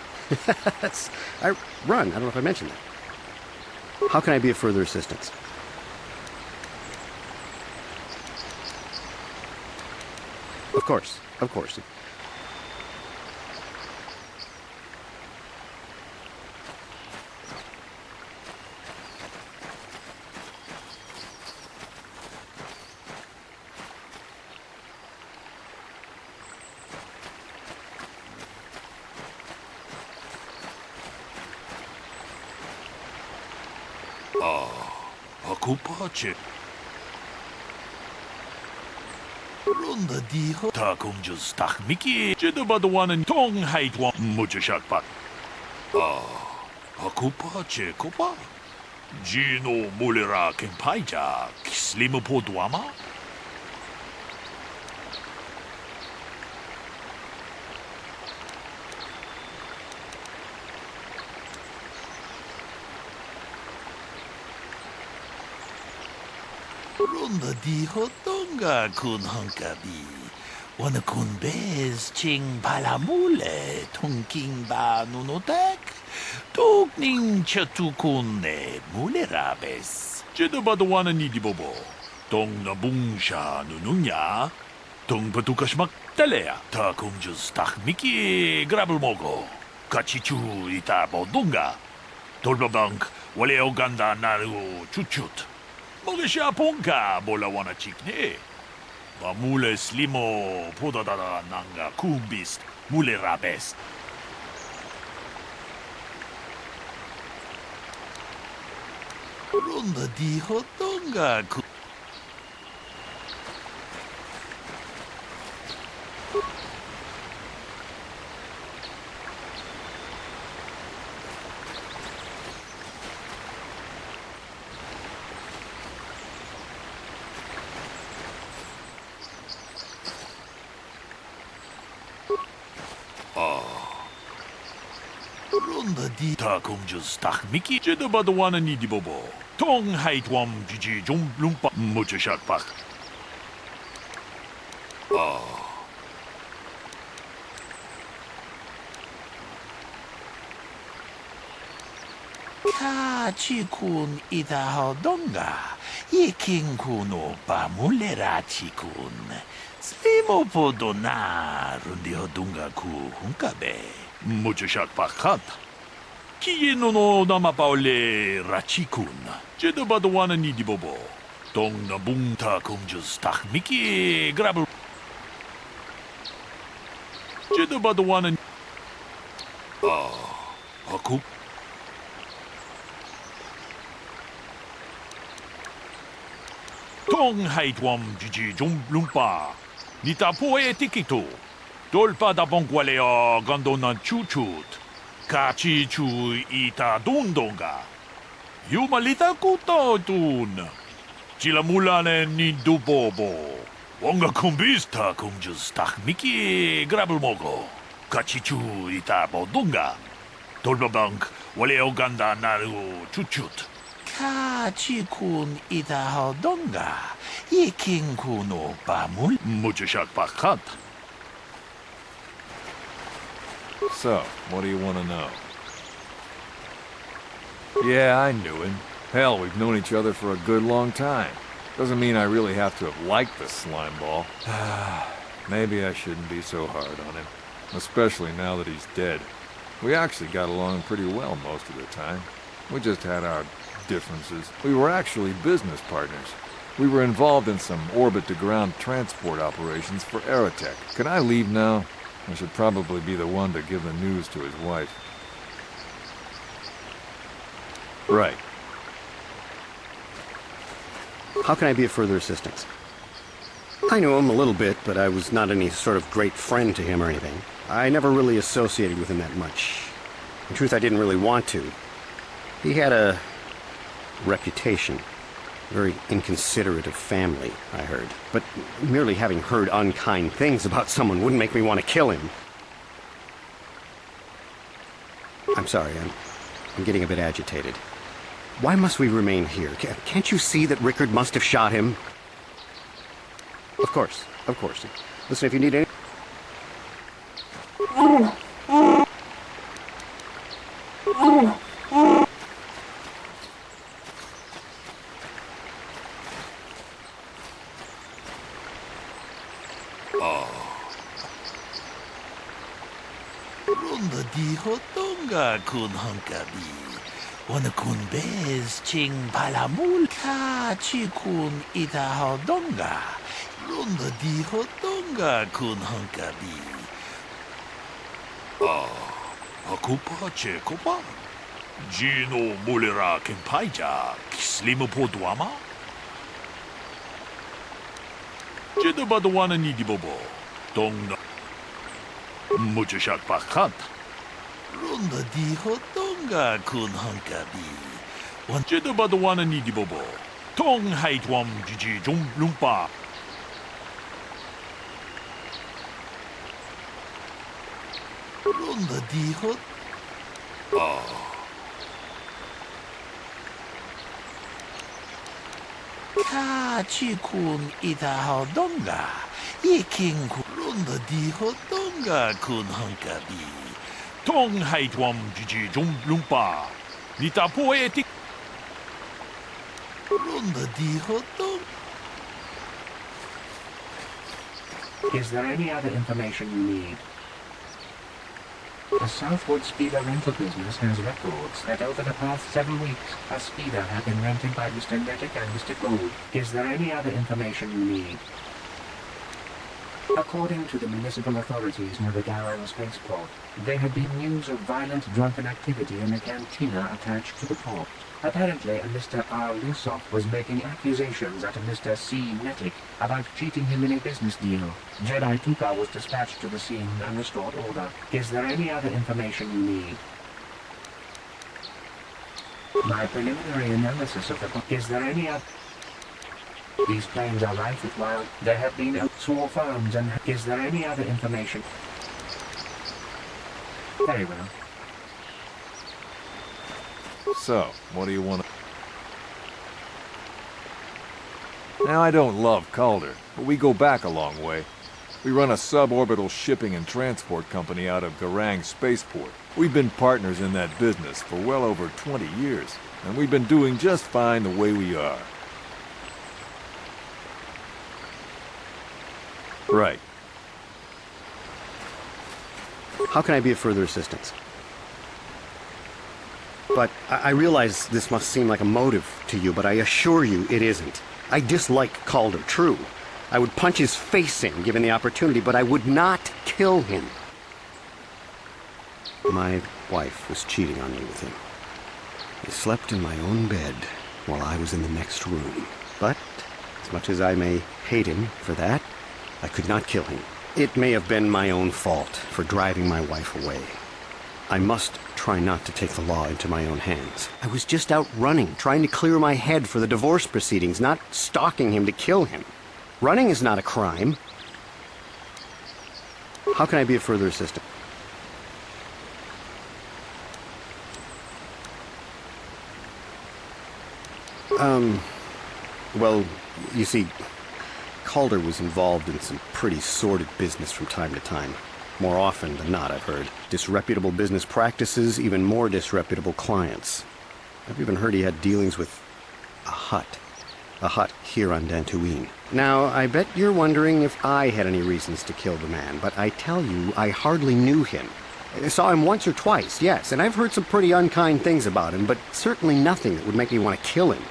I run. I don't know if I mentioned that. How can I be of further assistance? Of course, of course. Aku pace. Ronda diho ta kung just tak miki. Jeda badawanan tong haitwa mujashat pat. Aku pace kopa. Gino mulera king paija. Kislimu po duama. Ronda diho tonga kun hankabi. Wana kun bez ching palamule tung king ba nunotek. Tuk ning chatu kun ne mule rabes. Jeda badawana ni di bobo. Tong nabung siya nununya. Tong patukas magtalea. Ta kung just tak miki grabel mogo. Kachichu ita bodunga. Tolbabank wale o ganda naru chuchut. Moge siya pongka bola wana chikne. Ba mule slimo podadada nanga kumbist mule rabes. Ronda di hotonga ku. Ronda di ta kung just tak miki. Jeda badawana ni di bobo. Tong haitwam jiji jom lumpa mujashat pak. Kachikun ita hodonga. Iking kuno pa mulera chikun. Slimo podona rundi hodunga ku hunkabe. Mujashat pakat. Kieno no namapaule rachikun. Jeda badawana ni di bobo. Tong nabungta kung just tak miki grabel. Jeda badawana. Aku. Tong haitwam jiji jom lumpa. Nita poe tikito. Dolpa da bongwalea gandona chuchut. Kachi chu ita dundonga. Yumalita kuto dun. Chila mulane ni dubobo. Wonga kumbista kunjus tak miki grabel mogo. Kachi chu ita bodunga. Tolbabank wale oganda naru chuchut. Kachi kun ita hodonga. Iking kuno pamul. Mujashat pakat. So, what do you want to know? Yeah, I knew him. Hell, we've known each other for a good long time. Doesn't mean I really have to have liked the slime ball. Maybe I shouldn't be so hard on him. Especially now that he's dead. We actually got along pretty well most of the time. We just had our differences. We were actually business partners. We were involved in some orbit-to-ground transport operations for Aerotech. Can I leave now? I should probably be the one to give the news to his wife. Right. How can I be of further assistance? I knew him a little bit, but I was not any sort of great friend to him or anything. I never really associated with him that much. In truth, I didn't really want to. He had a reputation. Very inconsiderate of family, I heard. But merely having heard unkind things about someone wouldn't make me want to kill him. I'm sorry, I'm getting a bit agitated. Why must we remain here? Can't you see that Rickard must have shot him? Of course, of course. Listen, if you need any... Ronda di hotonga kun honkabi. Wana kun bez ching palamul ka chi kun ita hodonga. Ronda di hotonga kun honkabi. Akupa che kopa. Gino mulira kenpaija kislima podwama. Jeda badwana ni di bobo. Dongna. Muchashak bakat. Ronda di hotonga kun honkabi. Wan jeda badwana ni di bobo. Tong haitwam jiji jum lumpa. Ronda di hot. Ka chi kun ita hodonga. Iking ronda di hodonga kun honkabi. Tong haitwam jiji jum lumpa. Nita poetic. Ronda di hodong. Is there any other information you need? The Southwood Speeder rental business has records that over the past 7 weeks, a speeder had been rented by Mr. Nettic and Mr. Gould. Is there any other information you need? According to the municipal authorities near the Garrow spaceport, there had been news of violent drunken activity in the cantina attached to the port. Apparently, a Mr. R. Lusoff was making accusations at a Mr. C. Nettic about cheating him in a business deal. Jedi Tuka was dispatched to the scene and restored order. Is there any other information you need? My preliminary analysis of the... Is there any other... These planes are rife with wild... There have been small farms and... Is there any other information? Very well. So, what do you want to... Now, I don't love Calder, but we go back a long way. We run a suborbital shipping and transport company out of Garang Spaceport. We've been partners in that business for well over 20 years, and we've been doing just fine the way we are. Right. How can I be of further assistance? But I realize this must seem like a motive to you, but I assure you it isn't. I dislike Calder, true. I would punch his face in, given the opportunity, but I would not kill him. My wife was cheating on me with him. He slept in my own bed while I was in the next room. But, as much as I may hate him for that, I could not kill him. It may have been my own fault for driving my wife away. I must try not to take the law into my own hands. I was just out running, trying to clear my head for the divorce proceedings, not stalking him to kill him. Running is not a crime. How can I be of further assistance? Well, you see, Calder was involved in some pretty sordid business from time to time. More often than not, I've heard. Disreputable business practices, even more disreputable clients. I've even heard he had dealings with a hut. A hut here on Dantooine. Now, I bet you're wondering if I had any reasons to kill the man, but I tell you, I hardly knew him. I saw him once or twice, yes, and I've heard some pretty unkind things about him, but certainly nothing that would make me want to kill him.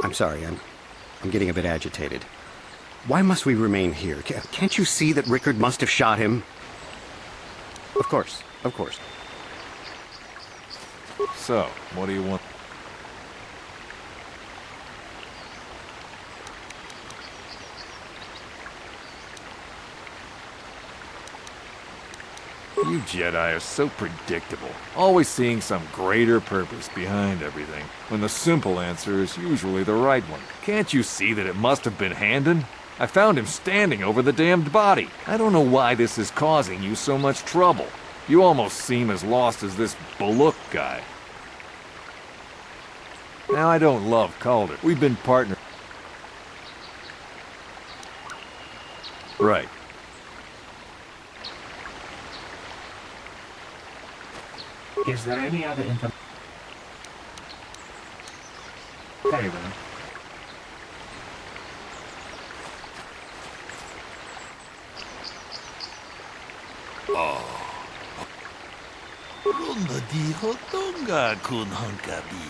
I'm sorry, I'm getting a bit agitated. Why must we remain here? Can't you see that Rickard must have shot him? Of course, of course. So, what do you want? You Jedi are so predictable, always seeing some greater purpose behind everything, when the simple answer is usually the right one. Can't you see that it must have been Handon? I found him standing over the damned body. I don't know why this is causing you so much trouble. You almost seem as lost as this Bullock guy. Now, I don't love Calder. We've been partners. Right. Is there any other information? Very well. Runda di hodonga kun hunkabi.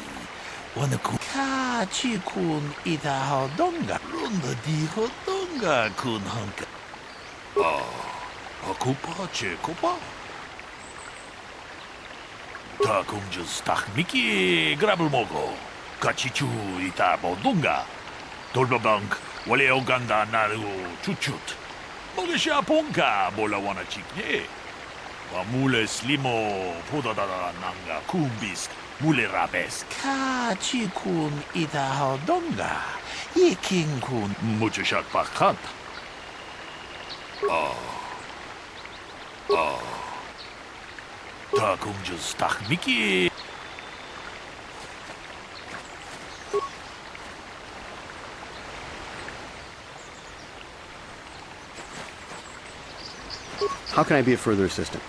Wana kun kachi kun ita hodonga. Runda di hodonga kun hunka. Akupa che kopa. Ta kunjus tak miki grabel mogo. Kachichu ita bodunga. Tolbabank wale oganda naru chuchut. Mogesha ponka bola wana chikne. Mule slimo podadada nanga kumbis mule rabes kachi kun ida hodonga ikin kun mucho shak pakant. Ta kunjus tak miki. How can I be of further assistance?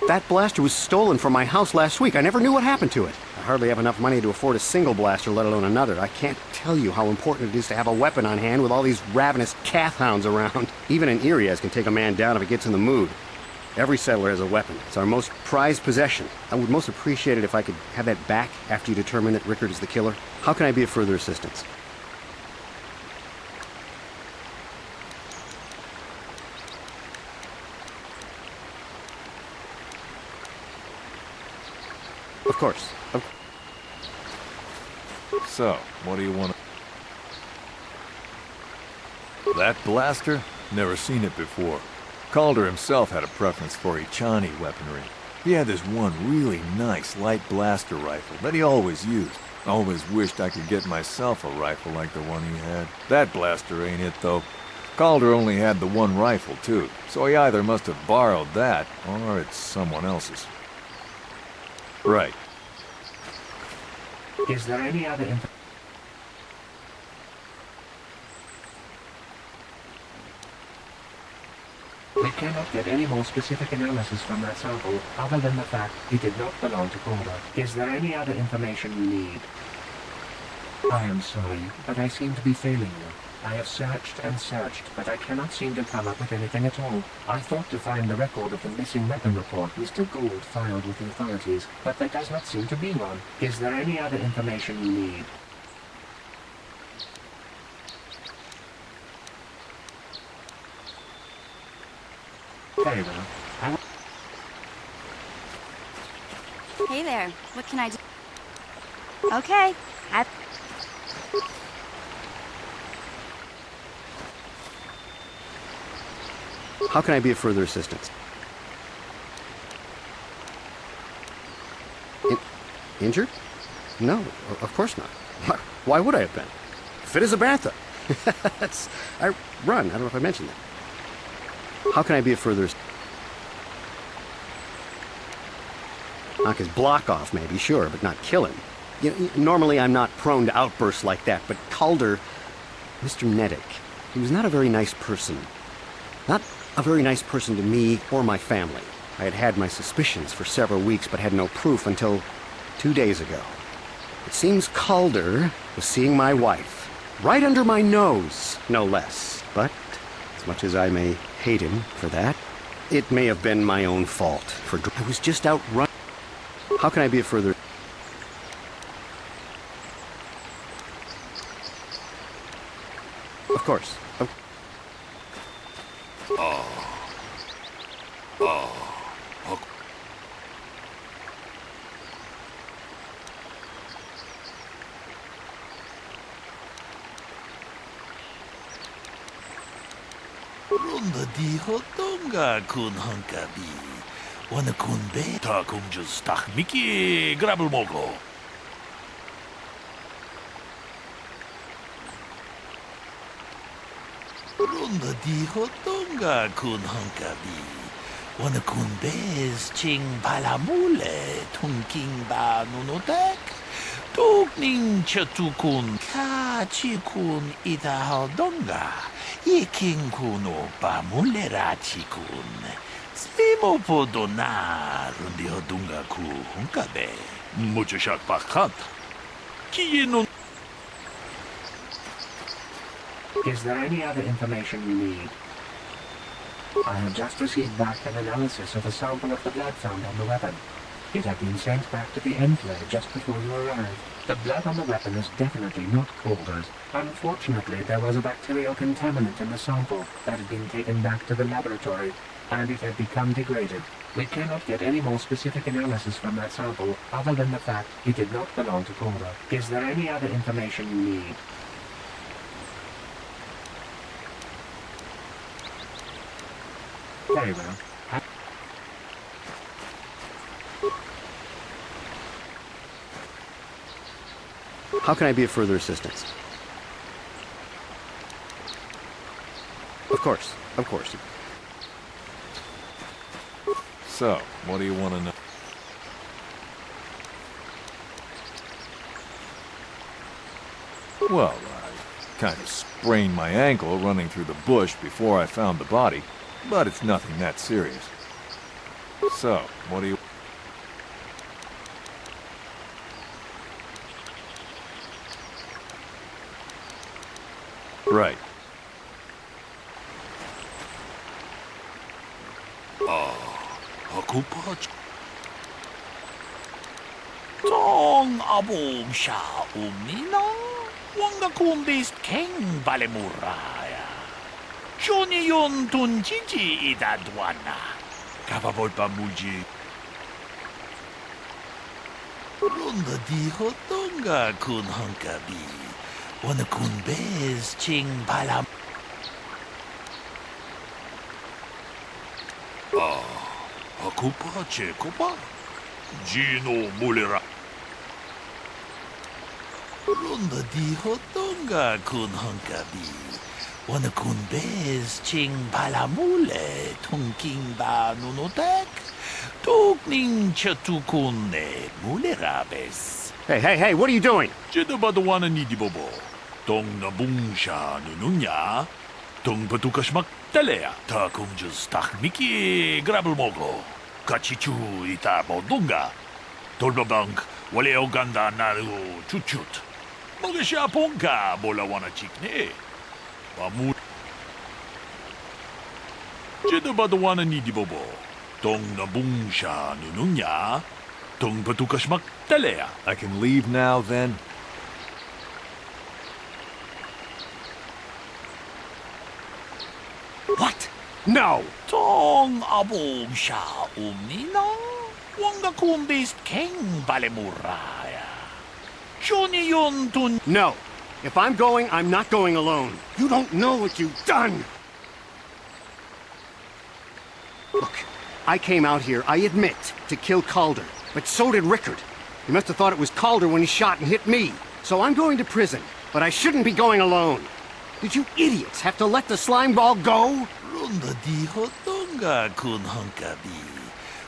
That blaster was stolen from my house last week. I never knew what happened to it. I hardly have enough money to afford a single blaster, let alone another. I can't tell you how important it is to have a weapon on hand with all these ravenous cath hounds around. Even an Irias can take a man down if it gets in the mood. Every settler has a weapon. It's our most prized possession. I would most appreciate it if I could have that back after you determine that Rickard is the killer. How can I be of further assistance? Of course. So, what do you want to... That blaster? Never seen it before. Calder himself had a preference for Ichani weaponry. He had this one really nice light blaster rifle that he always used. Always wished I could get myself a rifle like the one he had. That blaster ain't it, though. Calder only had the one rifle, too, so he either must have borrowed that, or it's someone else's. Right. Is there any other information? We cannot get any more specific analysis from that sample, other than the fact it did not belong to Calder. Is there any other information you need? I am sorry, but I seem to be failing you. I have searched and searched, but I cannot seem to come up with anything at all. I thought to find the record of the missing weapon report Mr. Gould filed with the authorities, but there does not seem to be one. Is there any other information you need? Very well. Hey there, what can I do? Okay, How can I be of further assistance? Injured? No, of course not. Why would I have been? Fit as a bantha. I run. I don't know if I mentioned that. How can I be of further assistance? Knock his block off, maybe, sure, but not kill him. Normally I'm not prone to outbursts like that, but Calder, Mr. Nedick, he was not a very nice person. Not a very nice person to me or my family. I had had my suspicions for several weeks, but had no proof until 2 days ago. It seems Calder was seeing my wife, right under my nose, no less. But, as much as I may hate him for that, it may have been my own fault. For I was just out running. How can I be of further... Of course. Runda di hodonga kun hunkabi. Wana kun be ta kunjus tak miki grabel mogo. Runda di hodonga kun hunkabi. Wana kun bez ching palamule tunking ba nunotek. Tukning chatukun kachikun ita hodonga. Iking kuno pa mulerachi-kun. Slimo po donar rundi hodunga ku hunkabe. Mucho shak pakant. Kiye no... Is there any other information you need? I have just received back an analysis of a sample of the blood found on the weapon. It had been sent back to the enclave just before you arrived. The blood on the weapon is definitely not Calder's. Unfortunately, there was a bacterial contaminant in the sample that had been taken back to the laboratory, and it had become degraded. We cannot get any more specific analysis from that sample other than the fact it did not belong to Calder. Is there any other information you need? Very well. How can I be of further assistance? Of course, of course. So, what do you want to know? Well, I kind of sprained my ankle running through the bush before I found the body, but it's nothing that serious. So, what do you... Right. Ako pa. Tong abong siya uminang wanga kumbis keng balemuraya. Johnny yon tunjiji idadwana. Kavavol pa muji. Ronda di hotonga kun hankabi. Wana kun bez ching balam. Ako pa, Cheko pa. Gino Mulera. Ronda di hotonga kun hankabi. Wana kun bez ching balamule tungking ba nunotek. Tukning chatukune mulerabes. Hey, what are you doing? Jeda ba dawana ni di bobo. Tong nabung siya nununya. Tong patukas magtalea. Ta kung just takmiki grabel mogo. Kachichu ita bodunga. Tolbabank wale o ganda na chuchut. Mga siya pongka bola wana chikne. Pamu. Jeda ba dawana ni di bobo. Tong nabung siya nununya. Tong patukas magtalea. I can leave now, then? What? No! Tong abong siya uminang wanga kumbis keng balemuraya. Johnny yon tun... No. If I'm going, I'm not going alone. You don't know what you've done! Look, I came out here, I admit, to kill Calder. But so did Rickard. He must have thought it was Calder when he shot and hit me. So I'm going to prison. But I shouldn't be going alone. Did you idiots have to let the slime ball go? Ronda di hotonga kun hankabi.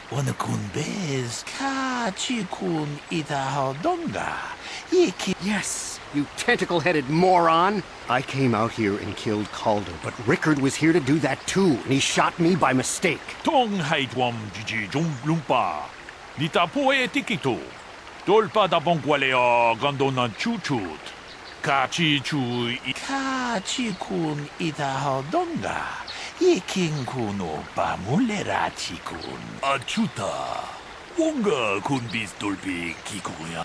Wana kun bez kachi kun ita hodonga. Yes, you tentacle-headed moron. I came out here and killed Calder, but Rickard was here to do that too, and he shot me by mistake. Tong haitwam jiji lumpa. Nita poe tikito. Dolpa da bonkwale o gandona chuchut. Kachi kun ita hodonga. Iking kuno pa mulerachi kun. Achuta. Wonga kun bis dolpi kikuya.